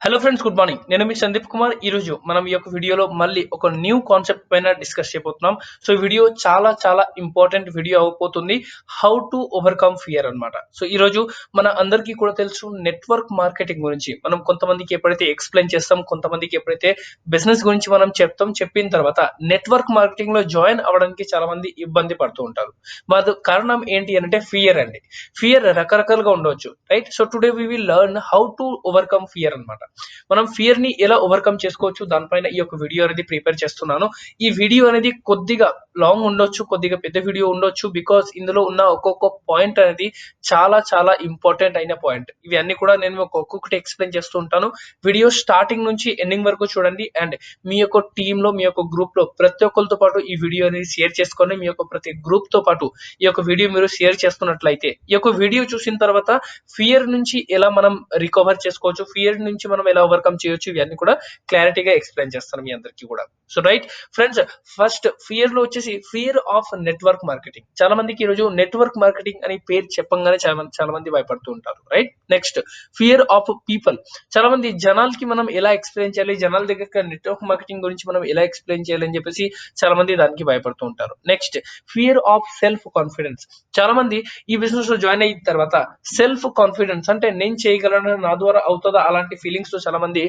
Hello friends, good morning. నేను మీ సందీప్ కుమార్. ఈరోజు మనం ఈ యొక్క వీడియోలో మళ్ళీ ఒక న్యూ కాన్సెప్ట్ పైన డిస్కస్ చేయబోతున్నాం. సో ఈ వీడియో చాలా ఇంపార్టెంట్ వీడియో అవబోతుంది. హౌ టు ఓవర్కమ్ ఫియర్ అన్నమాట. సో ఈరోజు మన అందరికీ కూడా తెలుసు నెట్వర్క్ మార్కెటింగ్ గురించి మనం కొంతమందికి ఎప్పుడైతే ఎక్స్ప్లెయిన్ చేస్తాం, కొంతమందికి ఎప్పుడైతే బిజినెస్ గురించి మనం చెప్తాం, చెప్పిన తర్వాత నెట్వర్క్ మార్కెటింగ్ లో జాయిన్ అవ్వడానికి చాలా మంది ఇబ్బంది పడుతూ ఉంటారు. వాటి కారణం ఏంటి అంటే ఫియర్ అండి. ఫియర్ రకరకాలుగా ఉండవచ్చు, right? So today we will learn how to overcome fear అన్నమాట. మనం ఫియర్ ని ఎలా ఓవర్కమ్ చేసుకోవచ్చు దానిపైన ఈ యొక్క వీడియో అనేది ప్రిపేర్ చేస్తున్నాను. ఈ వీడియో అనేది కొద్దిగా లాంగ్ ఉండొచ్చు, కొద్దిగా పెద్ద వీడియో ఉండొచ్చు. బికాస్ ఇందులో ఉన్న ఒక్కొక్క పాయింట్ అనేది చాలా ఇంపార్టెంట్ అయిన పాయింట్. ఇవి అన్ని కూడా నేను ఒక్కొక్కటి ఎక్స్ప్లెయిన్ చేస్తూ ఉంటాను. వీడియో స్టార్టింగ్ నుంచి ఎండింగ్ వరకు చూడండి. అండ్ మీ యొక్క టీమ్ లో, మీ యొక్క గ్రూప్ లో ప్రతి ఒక్కరితో పాటు ఈ వీడియో అనేది షేర్ చేసుకొని, మీ యొక్క ప్రతి గ్రూప్ తో పాటు ఈ యొక్క వీడియో మీరు షేర్ చేసుకున్నట్లయితే ఈ యొక్క వీడియో చూసిన తర్వాత ఫియర్ నుంచి ఎలా మనం రికవర్ చేసుకోవచ్చు, ఫియర్ నుంచి మనం ఎలా ఓవర్కమ్ చేయొచ్చు, ఇవన్నీ కూడా క్లారిటీగా ఎక్స్ప్లెయిన్ చేస్తాను మీ అందరికీ కూడా. So right friends, first fear లో వచ్చేసి ఫియర్ ఆఫ్ నెట్వర్క్ మార్కెటింగ్. చాలా మందికి ఈ రోజు నెట్వర్క్ మార్కెటింగ్ అని పేరు చెప్పంగానే చాలా మంది భయపడుతూ ఉంటారు, right? Next fear of people. చాలా మంది జనాలకి మనం ఎలా ఎక్స్ప్లెయిన్ చేయాలి, జనాల దగ్గర నెట్వర్క్ మార్కెటింగ్ గురించి మనం ఎలా ఎక్స్ప్లెయిన్ చేయాలి అని చెప్పేసి చాలా మంది దానికి భయపడుతూ ఉంటారు. Next fear of self confidence. చాలా మంది ఈ బిజినెస్ లో జాయిన్ అయిన తర్వాత సెల్ఫ్ కాన్ఫిడెన్స్ అంటే నేను చేయగలను, నా ద్వారా అవుతుందా, అలాంటి ఫీలింగ్స్ తో చాలా మంది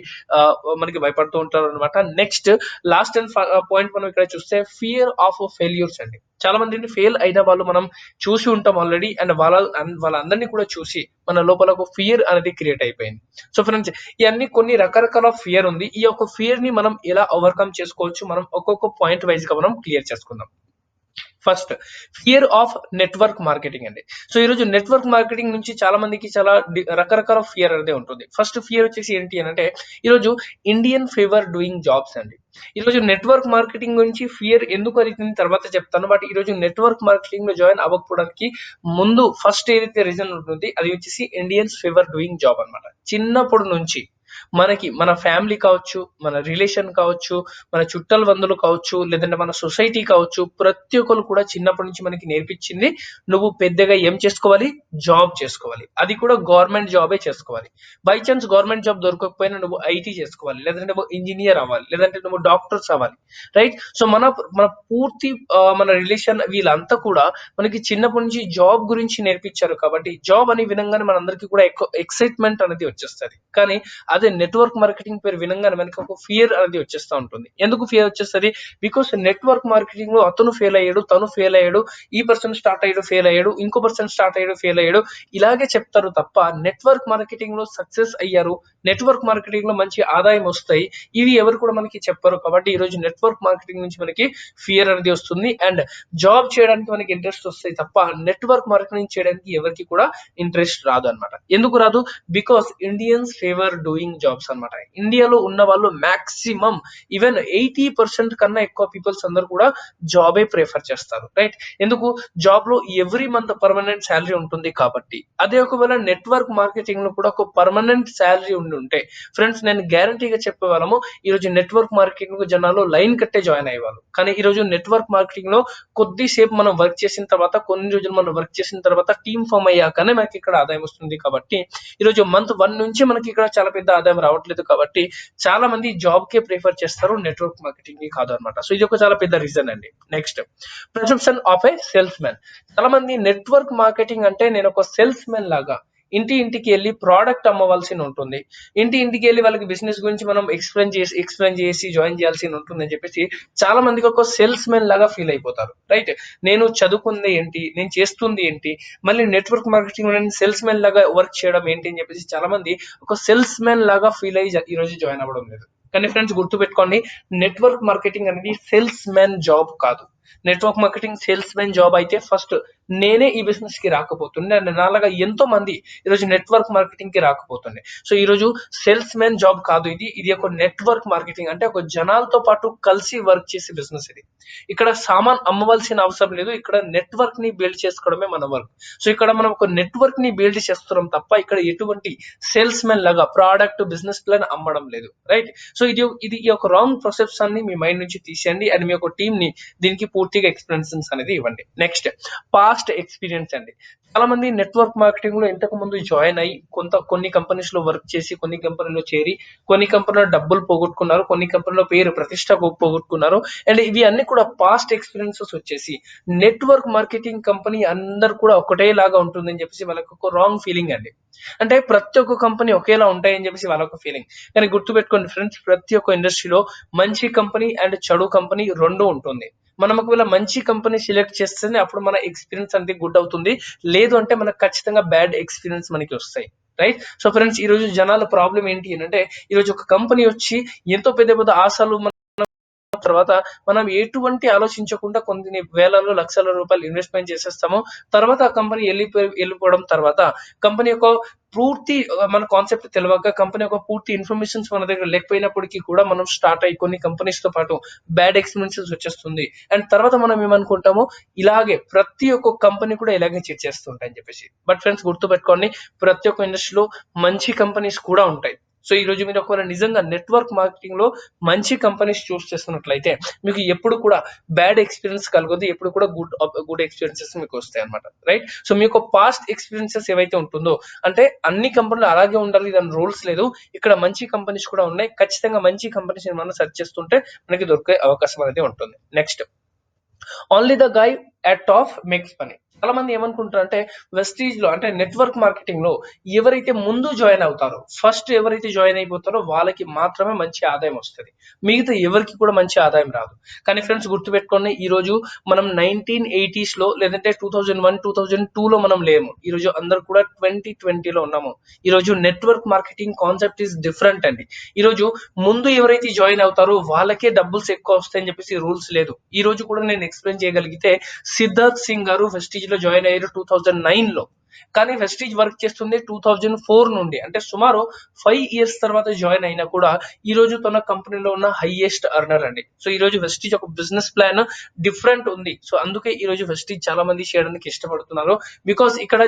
మనకి భయపడుతూ ఉంటారు అనమాట. నెక్స్ట్ లాస్ట్ అండ్ పాయింట్ మనం ఇక్కడ చూస్తే ఫియర్ ఆఫ్ ఫెయిల్యూర్స్ అండి. చాలా మందిని ఫెయిల్ అయిన వాళ్ళు మనం చూసి ఉంటాం ఆల్రెడీ. అండ్ వాళ్ళందరినీ కూడా చూసి మన లోపల ఒక ఫియర్ అనేది క్రియేట్ అయిపోయింది. సో ఫ్రెండ్స్, ఇవన్నీ కొన్ని రకరకాల ఫియర్ ఉంది. ఈ యొక్క ఫియర్ ని మనం ఎలా ఓవర్కమ్ చేసుకోవచ్చు, మనం ఒక్కొక్క పాయింట్ వైజ్ గా మనం క్లియర్ చేసుకుందాం. First fear of network marketing అండి. సో ఈరోజు నెట్వర్క్ మార్కెటింగ్ నుంచి చాలా మందికి చాలా రకరకాల ఫియర్ అనేది ఉంటుంది. ఫస్ట్ ఫియర్ వచ్చేసి ఏంటి అని అంటే ఈరోజు ఇండియన్ ఫేవర్ డూయింగ్ జాబ్స్ అండి. ఈరోజు నెట్వర్క్ మార్కెటింగ్ గురించి ఫియర్ ఎందుకు అనేది తర్వాత చెప్తాను. బట్ ఈరోజు నెట్వర్క్ మార్కెటింగ్ లో జాయిన్ అవ్వకపోవడానికి ముందు ఫస్ట్ ఏదైతే రీజన్ ఉంటుంది అది వచ్చేసి ఇండియన్స్ ఫేవర్ డూయింగ్ జాబ్ అన్నమాట. చిన్నప్పటి నుంచి మనకి మన ఫ్యామిలీ కావచ్చు, మన రిలేషన్ కావచ్చు, మన చుట్టాల బంధువులు కావచ్చు, లేదంటే మన సొసైటీ కావచ్చు, ప్రతి ఒక్కరు కూడా చిన్నప్పటి నుంచి మనకి నేర్పించింది నువ్వు పెద్దగా ఏం చేసుకోవాలి, జాబ్ చేసుకోవాలి. అది కూడా గవర్నమెంట్ జాబే చేసుకోవాలి. బై చాన్స్ గవర్నమెంట్ జాబ్ దొరకకపోయినా నువ్వు ఐటీ చేసుకోవాలి, లేదంటే నువ్వు ఇంజనీర్ అవ్వాలి, లేదంటే నువ్వు డాక్టర్స్ అవ్వాలి, రైట్? సో మన మన పూర్తి మన రిలేషన్ వీళ్ళంతా కూడా మనకి చిన్నప్పటి నుంచి జాబ్ గురించి నేర్పించారు. కాబట్టి జాబ్ అని వినంగానే మనందరికీ కూడా ఎక్కువ ఎక్సైట్మెంట్ అనేది వచ్చేస్తుంది. కానీ అదే నెట్వర్క్ మార్కెటింగ్ పేరు వినంగానే మనకి ఒక ఫియర్ అనేది వచ్చేస్తూ ఉంటుంది. ఎందుకు ఫియర్ వచ్చేస్తుంది? బికాస్ నెట్వర్క్ మార్కెటింగ్ లో అతను ఫెయిల్ అయ్యాడు, తను ఫెయిల్ అయ్యాడు, ఈ పర్సన్ స్టార్ట్ అయ్యాడు ఫెయిల్ అయ్యాడు, ఇంకో పర్సన్ స్టార్ట్ అయ్యాడు ఫెయిల్ అయ్యాడు, ఇలాగే చెప్తారు తప్ప నెట్వర్క్ మార్కెటింగ్ లో సక్సెస్ అయ్యారు, నెట్వర్క్ మార్కెటింగ్ లో మంచి ఆదాయం వస్తాయి, ఇవి ఎవరు కూడా మనకి చెప్పరు. కాబట్టి ఈ రోజు నెట్వర్క్ మార్కెటింగ్ నుంచి మనకి ఫియర్ అనేది వస్తుంది. అండ్ జాబ్ చేయడానికి మనకి ఇంట్రెస్ట్ వస్తాయి తప్ప నెట్వర్క్ మార్కెటింగ్ చేయడానికి ఎవరికి కూడా ఇంట్రెస్ట్ రాదు అనమాట. ఎందుకు రాదు? Because Indians favour doing jobs అనమాట. ఇండియాలో ఉన్న వాళ్ళు మాక్సిమం ఈవెన్ 80% కన్నా ఎక్కువ పీపుల్స్ అందరూ కూడా జాబే ప్రిఫర్ చేస్తారు, రైట్? ఎందుకు? జాబ్ లో ఎవ్రీ మంత్ పర్మనెంట్ శాలరీ ఉంటుంది కాబట్టి. అదే ఒకవేళ నెట్వర్క్ మార్కెటింగ్ లో కూడా ఒక పర్మనెంట్ శాలరీ ఉంటే ఫ్రెండ్స్, నేను గ్యారంటీగా చెప్పేవాళ్ళము ఈ రోజు నెట్వర్క్ మార్కెటింగ్ జనాలు లైన్ కట్టే జాయిన్ అయ్యేవాళ్ళు. కానీ ఈ రోజు నెట్వర్క్ మార్కెటింగ్ లో కొద్దిసేపు మనం వర్క్ చేసిన తర్వాత, కొన్ని రోజులు మనం వర్క్ చేసిన తర్వాత టీమ్ ఫామ్ అయ్యాకనే మనకి ఇక్కడ ఆదాయం వస్తుంది. కాబట్టి ఈరోజు మంత్ 1 నుంచి మనకి ఇక్కడ చాలా పెద్ద ఆదాయం రావట్లేదు. కాబట్టి చాలా మంది జాబ్ కే ప్రిఫర్ చేస్తారు, నెట్వర్క్ మార్కెటింగ్ కి కాదు అనమాట. సో ఇది ఒక చాలా పెద్ద రీజన్ అండి. Next perception of A sales man. చాలా మంది నెట్వర్క్ మార్కెటింగ్ అంటే నేను ఒక సేల్స్ మ్యాన్ లాగా ఇంటికి వెళ్ళి ప్రోడక్ట్ అమ్మవలసి ఉంటుంది, ఇంటికి వెళ్ళి వాళ్ళకి బిజినెస్ గురించి మనం ఎక్స్ప్లెయిన్ చేసి జాయిన్ చేయాల్సి ఉంటుంది అని చెప్పేసి చాలా మందికి ఒక సేల్స్ మ్యాన్ లాగా ఫీల్ అయిపోతారు, రైట్? నేను చదువుకుంది ఏంటి, నేను చేస్తుంది ఏంటి, మళ్ళీ నెట్వర్క్ మార్కెటింగ్ సేల్స్ మ్యాన్ లాగా వర్క్ చేయడం ఏంటి అని చెప్పేసి చాలా మంది ఒక సేల్స్ మ్యాన్ లాగా ఫీల్ అయ్యి ఈ రోజు జాయిన్ అవ్వడం లేదు. కానీ ఫ్రెండ్స్, గుర్తుపెట్టుకోండి, నెట్వర్క్ మార్కెటింగ్ అనేది సేల్స్ మ్యాన్ జాబ్ కాదు. Network marketing sales man job అయితే ఫస్ట్ నేనే ఈ బిజినెస్ కి రాకపోతుండే, అండ్ నాలాగా ఎంతో మంది ఈరోజు నెట్వర్క్ మార్కెటింగ్ కి రాకపోతుండే. సో ఈ రోజు సేల్స్ మ్యాన్ జాబ్ కాదు ఇది ఒక నెట్వర్క్ మార్కెటింగ్ అంటే ఒక జనాలతో పాటు కలిసి వర్క్ చేసే బిజినెస్ ఇది. ఇక్కడ సామాన్ అమ్మవలసిన అవసరం లేదు, ఇక్కడ నెట్వర్క్ ని బిల్డ్ చేసుకోవడమే మన వర్క్. సో ఇక్కడ మనం ఒక నెట్వర్క్ ని బిల్డ్ చేస్తున్నాం తప్ప ఇక్కడ ఎటువంటి సేల్స్ మ్యాన్ లాగా ప్రోడక్ట్ బిజినెస్ ప్లాన్ అమ్మడం లేదు, రైట్? సో ఇది ఈ యొక్క రాంగ్ పర్సెప్షన్ ని మీ మైండ్ నుంచి తీసేయండి. అండ్ మీ యొక్క టీమ్ ని దీనికి పూర్తిగా ఎక్స్ప్లెనేషన్స్ అనేది ఇవ్వండి. నెక్స్ట్ పాస్ట్ ఎక్స్పీరియన్స్ అండి. చాలా మంది నెట్వర్క్ మార్కెటింగ్ లో ఇంతకు ముందు జాయిన్ అయ్యి కొన్ని కంపెనీస్ లో వర్క్ చేసి, కొన్ని కంపెనీలో చేరి, కొన్ని కంపెనీలో డబ్బులు పోగొట్టుకున్నారు, కొన్ని కంపెనీలో పేరు ప్రతిష్ట పోగొట్టుకున్నారు. అండ్ ఇవి అన్ని కూడా పాస్ట్ ఎక్స్పీరియన్సెస్ వచ్చేసి నెట్వర్క్ మార్కెటింగ్ కంపెనీ అందరు కూడా ఒకటేలాగా ఉంటుందని చెప్పేసి వాళ్ళకి ఒక రాంగ్ ఫీలింగ్ అండి. అంటే ప్రతి ఒక్క కంపెనీ ఒకేలా ఉంటాయని చెప్పేసి వాళ్ళొక ఫీలింగ్. కానీ గుర్తుపెట్టుకోండి ఫ్రెండ్స్, ప్రతి ఒక్క ఇండస్ట్రీలో మంచి కంపెనీ అండ్ చెడు కంపెనీ రెండు ఉంటుంది. మనం ఒకవేళ మంచి కంపెనీ సెలెక్ట్ చేస్తేనే అప్పుడు మన ఎక్స్పీరియన్స్ అనేది గుడ్ అవుతుంది. లేదు అంటే మనకు ఖచ్చితంగా బ్యాడ్ ఎక్స్పీరియన్స్ మనకి వస్తాయి. రైట్. సో ఫ్రెండ్స్, ఈ రోజు జనాల ప్రాబ్లం ఏంటి అంటే, ఈ రోజు ఒక కంపెనీ వచ్చి ఎంతో పెద్ద పెద్ద ఆశలు తర్వాత మనం ఎటువంటి ఆలోచించకుండా కొన్ని వేలలో లక్షల రూపాయలు ఇన్వెస్ట్మెంట్ చేసేస్తాము. తర్వాత ఆ కంపెనీ వెళ్ళిపోవడం, తర్వాత కంపెనీ యొక్క పూర్తి మన కాన్సెప్ట్ తెలియక, కంపెనీ యొక్క పూర్తి ఇన్ఫర్మేషన్స్ మన దగ్గర లేకపోయినప్పటికీ కూడా మనం స్టార్ట్ అయ్యి కొన్ని కంపెనీస్ తో పాటు బ్యాడ్ ఎక్స్పీరియన్సెస్ వచ్చేస్తుంది. అండ్ తర్వాత మనం ఏమనుకుంటాము, ఇలాగే ప్రతి ఒక్క కంపెనీ కూడా ఇలాగే చీట్ చేస్తుంటాయని చెప్పేసి. బట్ ఫ్రెండ్స్ గుర్తుపెట్టుకోండి, ప్రతి ఒక్క ఇండస్ట్రీలో మంచి కంపెనీస్ కూడా ఉంటాయి. సో ఈ రోజు మీరు ఒకవేళ నిజంగా నెట్వర్క్ మార్కెటింగ్ లో మంచి కంపెనీస్ చూస్ చేస్తున్నట్లయితే మీకు ఎప్పుడు కూడా బ్యాడ్ ఎక్స్పీరియన్స్ కలగదు, ఎప్పుడు కూడా గుడ్ ఎక్స్పీరియన్సెస్ మీకు వస్తాయి అనమాట. రైట్. సో మీకు పాస్ట్ ఎక్స్పీరియన్సెస్ ఏవైతే ఉంటుందో, అంటే అన్ని కంపెనీలు అలాగే ఉండాలి దాని రూల్స్ లేదు, ఇక్కడ మంచి కంపెనీస్ కూడా ఉన్నాయి, ఖచ్చితంగా మంచి కంపెనీస్ మనం సెర్చ్ చేస్తుంటే మనకి దొరికే అవకాశం అనేది ఉంటుంది. Next, only the guy at top makes money. చాలా మంది ఏమనుకుంటారు అంటే, వెస్టీజ్ లో అంటే నెట్వర్క్ మార్కెటింగ్ లో ఎవరైతే ముందు జాయిన్ అవుతారో, ఫస్ట్ ఎవరైతే జాయిన్ అయిపోతారో వాళ్ళకి మాత్రమే మంచి ఆదాయం వస్తుంది, మిగతా ఎవరికి కూడా మంచి ఆదాయం రాదు. కానీ ఫ్రెండ్స్ గుర్తుపెట్టుకోండి, ఈ రోజు మనం 1980s లో లేదంటే 2001 2002 లో మనం లేము. ఈ రోజు అందరు కూడా 2020 లో ఉన్నాము. ఈ రోజు network marketing concept is different అండి. ఈ రోజు ముందు ఎవరైతే జాయిన్ అవుతారో వాళ్ళకే డబ్బుల్స్ ఎక్కువ వస్తాయని చెప్పేసి రూల్స్ లేదు. ఈ రోజు కూడా నేను ఎక్స్ప్లెయిన్ చేయగలిగితే, సిద్ధార్థ్ సింగ్ గారు వెస్టీజ్ లో జాయిన్ అయ్యారు 2009 లో, కానీ వెస్టీజ్ వర్క్ చేస్తుంది 2004 నుండి, అంటే సుమారు 5 years తర్వాత జాయిన్ అయినా కూడా ఈ రోజు తన కంపెనీలో ఉన్న హైయెస్ట్ అర్నర్ అండి. సో ఈ రోజు వెస్టీజ్ ఒక బిజినెస్ ప్లాన్ డిఫరెంట్ ఉంది. సో అందుకే ఈ రోజు వెస్టీజ్ చాలా మంది చేయడానికి ఇష్టపడుతున్నారు. బికాస్ ఇక్కడ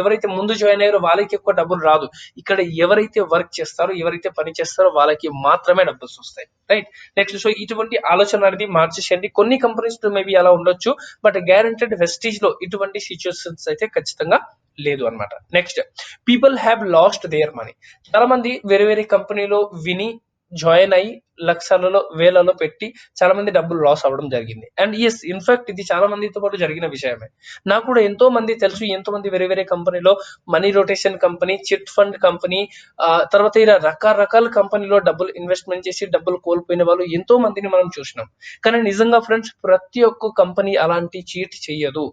ఎవరైతే ముందు జాయిన్ అయ్యారో వాళ్ళకి ఎక్కువ డబ్బులు రాదు, ఇక్కడ ఎవరైతే వర్క్ చేస్తారో, ఎవరైతే పని చేస్తారో వాళ్ళకి మాత్రమే డబ్బులు వస్తాయి. రైట్. నెక్స్ట్, సో ఇటువంటి ఆలోచన అనేది మార్చేసేయండి. కొన్ని కంపెనీస్ లో మేబీ అలా ఉండొచ్చు, బట్ గ్యారెంటెడ్ వెస్టీజ్ లో ఇటువంటి సిచ్యువేషన్స్ అయితే ఖచ్చితంగా లేదు అన్నమాట. Next, people have lost their money. చాలా మంది వేరే వేరే కంపెనీలో విని జాయిన్ అయ్యి లక్షలలో వేలలో పెట్టి చాలా మంది డబ్బులు లాస్ అవ్వడం జరిగింది. అండ్ ఎస్, ఇన్ఫాక్ట్ ఇది చాలా మందితో పాటు జరిగిన విషయమే. నాకు కూడా ఎంతో మంది తెలుసు, ఎంతో మంది వేరే వేరే కంపెనీలో money rotation company, chit fund company, తర్వాత ఇలా రకరకాల కంపెనీలో డబ్బులు ఇన్వెస్ట్మెంట్ చేసి డబ్బులు కోల్పోయిన వాళ్ళు ఎంతో మందిని మనం చూసినాం. కానీ నిజంగా ఫ్రెండ్స్, ప్రతి ఒక్క కంపెనీ అలాంటి చీట్ చెయ్యదు.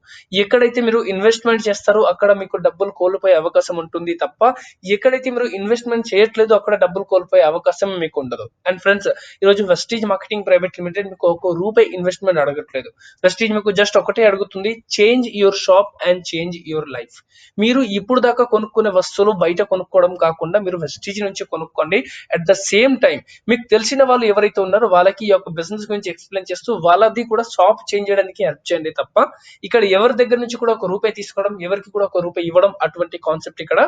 ఎక్కడైతే మీరు ఇన్వెస్ట్మెంట్ చేస్తారో అక్కడ మీకు డబ్బులు కోల్పోయే అవకాశం ఉంటుంది తప్ప, ఎక్కడైతే మీరు ఇన్వెస్ట్మెంట్ చేయట్లేదు అక్కడ డబ్బులు కోల్పోయే అవకాశం మీకు ఉండదు. అండ్ ఫ్రెండ్స్, ఈ రోజు వెస్టీజ్ మార్కెటింగ్ ప్రైవేట్ లిమిటెడ్ మీకు ఒక రూపాయి ఇన్వెస్ట్మెంట్ అడగట్లేదు. వెస్టీజ్ మీకు జస్ట్ ఒకటే అడుగుతుంది, change your shop and change your life. మీరు ఇప్పుడు దాకా కొనుక్కునే వస్తువులు బయట కొనుక్కోవడం కాకుండా మీరు వెస్టీజ్ నుంచి కొనుక్కోండి. అట్ ద సేమ్ టైం మీకు తెలిసిన వాళ్ళు ఎవరైతే ఉన్నారో వాళ్ళకి ఈ యొక్క బిజినెస్ గురించి ఎక్స్ప్లెయిన్ చేస్తూ వాళ్ళది కూడా షాప్ చేంజ్ చేయడానికి హెల్ప్ చేయండి తప్ప, ఇక్కడ ఎవరి దగ్గర నుంచి కూడా ఒక రూపాయి తీసుకోవడం, ఎవరికి కూడా ఒక రూపాయి ఇవ్వడం, అటువంటి కాన్సెప్ట్ ఇక్కడ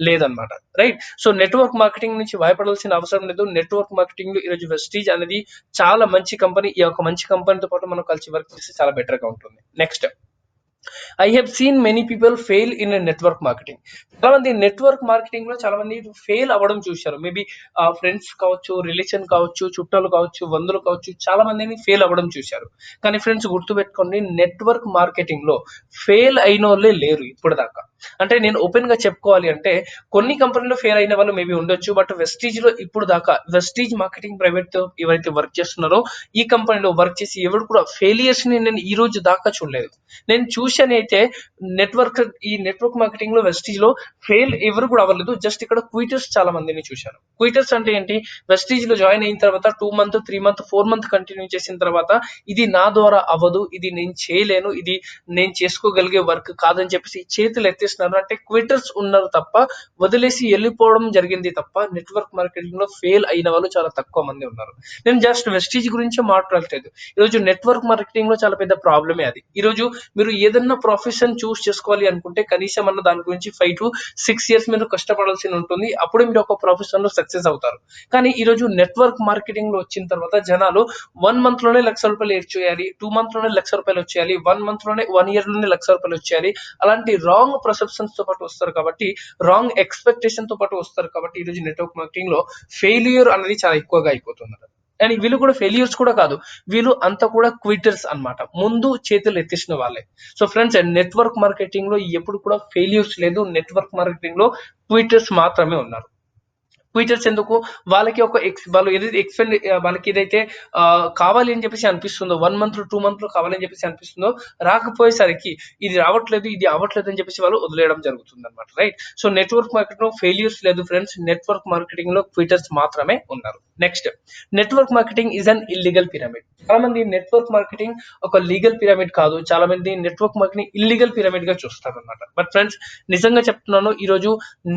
లేదనమాట. రైట్. సో నెట్వర్క్ మార్కెటింగ్ నుంచి భయపడాల్సిన అవసరం లేదు. నెట్వర్క్ మార్కెటింగ్ లో ఈరోజు వెస్టీజ్ అనేది చాలా మంచి కంపెనీ. ఈ యొక్క మంచి కంపెనీతో పాటు మనం కలిసి వర్క్ చేస్తే చాలా బెటర్ గా ఉంటుంది. Next, I have seen many people fail in network marketing. చాలా మంది నెట్వర్క్ మార్కెటింగ్ లో చాలా మంది ఫెయిల్ అవ్వడం చూశారు. మేబీ ఫ్రెండ్స్ కావచ్చు, రిలేషన్ కావచ్చు, చుట్టాలు కావచ్చు, బంధువులు కావచ్చు, చాలా మందిని ఫెయిల్ అవ్వడం చూశారు. కానీ ఫ్రెండ్స్ గుర్తుపెట్టుకోండి, నెట్వర్క్ మార్కెటింగ్ లో ఫెయిల్ అయిన వాళ్ళే లేరు ఇప్పుడు దాకా. అంటే నేను ఓపెన్ గా చెప్పుకోవాలి అంటే, కొన్ని కంపెనీలో ఫెయిల్ అయిన వాళ్ళు మేబీ ఉండొచ్చు, బట్ వెస్టీజ్ లో ఇప్పుడు దాకా వెస్టీజ్ మార్కెటింగ్ ప్రైవేట్ తో ఎవరైతే వర్క్ చేస్తున్నారో ఈ కంపెనీలో వర్క్ చేసి ఎవరు కూడా ఫెయిలియర్స్ ని నేను ఈ రోజు దాకా చూడలేదు. నేను చూశాను అయితే ఈ నెట్వర్క్ మార్కెటింగ్ లో వెస్టీజ్ లో ఫెయిల్ ఎవరు కూడా అవ్వలేదు. జస్ట్ ఇక్కడ క్విటర్స్ చాలా మందిని చూశాను. క్విటర్స్ అంటే ఏంటి, వెస్టీజ్ లో జాయిన్ అయిన తర్వాత 2 months 3 months 4 months కంటిన్యూ చేసిన తర్వాత ఇది నా ద్వారా అవ్వదు, ఇది నేను చేయలేను, ఇది నేను చేసుకోగలిగే వర్క్ కాదని చెప్పేసి చేతులు ఎత్తేసి చేసినారు అంటే క్విటర్స్ ఉన్నారు తప్ప, వదిలేసి వెళ్ళిపోవడం జరిగింది తప్ప నెట్వర్క్ మార్కెటింగ్ లో ఫెయిల్ అయిన వాళ్ళు చాలా తక్కువ మంది ఉన్నారు. నేను జస్ట్ వెస్టీజ్ గురించి మాట్లాడలేదు. ఈరోజు నెట్వర్క్ మార్కెటింగ్ లో చాలా పెద్ద ప్రాబ్లమే అది. ఈరోజు మీరు ఏదన్నా ప్రొఫెషన్ చూస్ చేసుకోవాలి అనుకుంటే కనీసం అన్న దాని గురించి 5 to 6 years మీరు కష్టపడాల్సి ఉంటుంది. అప్పుడు మీరు ఒక ప్రొఫెషన్ లో సక్సెస్ అవుతారు. కానీ ఈరోజు నెట్వర్క్ మార్కెటింగ్ లో వచ్చిన తర్వాత జనాలు 1 month లోనే ₹1,00,000 చేయాలి, 2 months లోనే ₹1,00,000 వచ్చేయాలి, 1 month లోనే 1 year లోనే ₹1,00,000 వచ్చేయాలి. అలాంటి రాంగ్ పర్సెప్షన్స్ తో పాటు వస్తారు కాబట్టి, రాంగ్ ఎక్స్పెక్టేషన్ తో పాటు వస్తారు కాబట్టి ఈరోజు నెట్వర్క్ మార్కెటింగ్ లో ఫెయిల్యూర్ అనేది చాలా ఎక్కువగా అయిపోతున్నారు. అండ్ వీళ్ళు కూడా ఫెయిల్యూర్స్ కూడా కాదు, వీళ్ళు అంతా కూడా క్విటర్స్ అన్నమాట. ముందు చేతులు ఎత్తేసిన వాళ్ళే. సో ఫ్రెండ్స్, నెట్వర్క్ మార్కెటింగ్ లో ఎప్పుడు కూడా ఫెయిల్యూర్స్ లేదు. నెట్వర్క్ మార్కెటింగ్ లో క్విటర్స్ మాత్రమే ఉన్నారు. ట్వీటర్స్ ఎందుకు? వాళ్ళకి ఒక వాళ్ళు ఏదైతే వాళ్ళకి ఏదైతే కావాలి అని చెప్పేసి అనిపిస్తుందో, 1 month 2 month లో కావాలని చెప్పేసి అనిపిస్తుందో, రాకపోయేసరికి ఇది రావట్లేదు, ఇది అవ్వట్లేదు అని చెప్పేసి వాళ్ళు వదిలేయడం జరుగుతుంది అనమాట. రైట్? సో నెట్వర్క్ మార్కెటింగ్ లో ఫెయిల్యూర్స్ లేదు ఫ్రెండ్స్, నెట్వర్క్ మార్కెటింగ్ లో క్విటర్స్ మాత్రమే ఉన్నారు. Next, network marketing is an illegal pyramid. చాలా మంది నెట్వర్క్ మార్కెటింగ్ ఒక లీగల్ పిరమిడ్ కాదు, చాలా మంది నెట్వర్క్ మార్కెటింగ్ ఇల్లీగల్ పిరమిడ్ గా చూస్తారు అనమాట. బట్ ఫ్రెండ్స్, నిజంగా చెప్తున్నాను, ఈ రోజు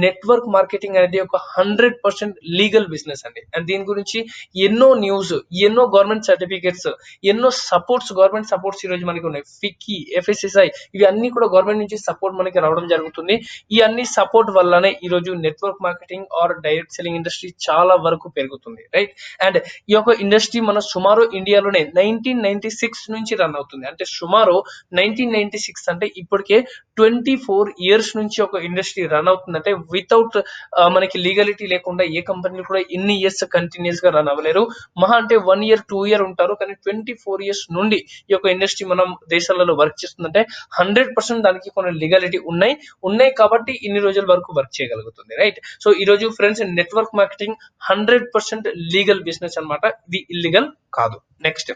నెట్వర్క్ మార్కెటింగ్ అనేది ఒక 100% లీగల్ బిజినెస్ అండి. అండ్ దీని గురించి ఎన్నో న్యూస్, ఎన్నో గవర్నమెంట్ సర్టిఫికేట్స్, ఎన్నో సపోర్ట్స్, గవర్నమెంట్ సపోర్ట్స్ ఈ రోజు మనకి ఉన్నాయి. ఫిక్కీ, ఎఫ్ఎస్ఎస్ఐ, ఇవి అన్ని కూడా గవర్నమెంట్ నుంచి సపోర్ట్ మనకి రావడం జరుగుతుంది. ఈ అన్ని సపోర్ట్ వల్లనే ఈ రోజు network marketing or direct selling industry చాలా వరకు పెరుగుతుంది. రైట్? అండ్ ఈ యొక్క ఇండస్ట్రీ మన సుమారు ఇండియాలోనే 1996 నుంచి రన్ అవుతుంది. అంటే సుమారు 1996 అంటే ఇప్పటికే 24 years నుంచి ఒక ఇండస్ట్రీ రన్ అవుతుందంటే వితౌట్ మనకి లీగాలిటీ లేకుండా ఏ కంపెనీలు కూడా ఇన్ని ఇయర్స్ కంటిన్యూస్ గా రన్ అవ్వలేరు. మహా అంటే 1 year 2 year ఉంటారు. కానీ 24 years నుండి ఈ యొక్క ఇండస్ట్రీ మనం దేశాలలో వర్క్ చేస్తుందంటే 100% దానికి కొన్ని లీగాలిటీ ఉన్నాయి కాబట్టి ఇన్ని రోజుల వరకు వర్క్ చేయగలుగుతుంది. రైట్? సో ఈ రోజు friends, network marketing 100% legal business అన్నమాట, ఇది ఇల్లీగల్ కాదు. Next,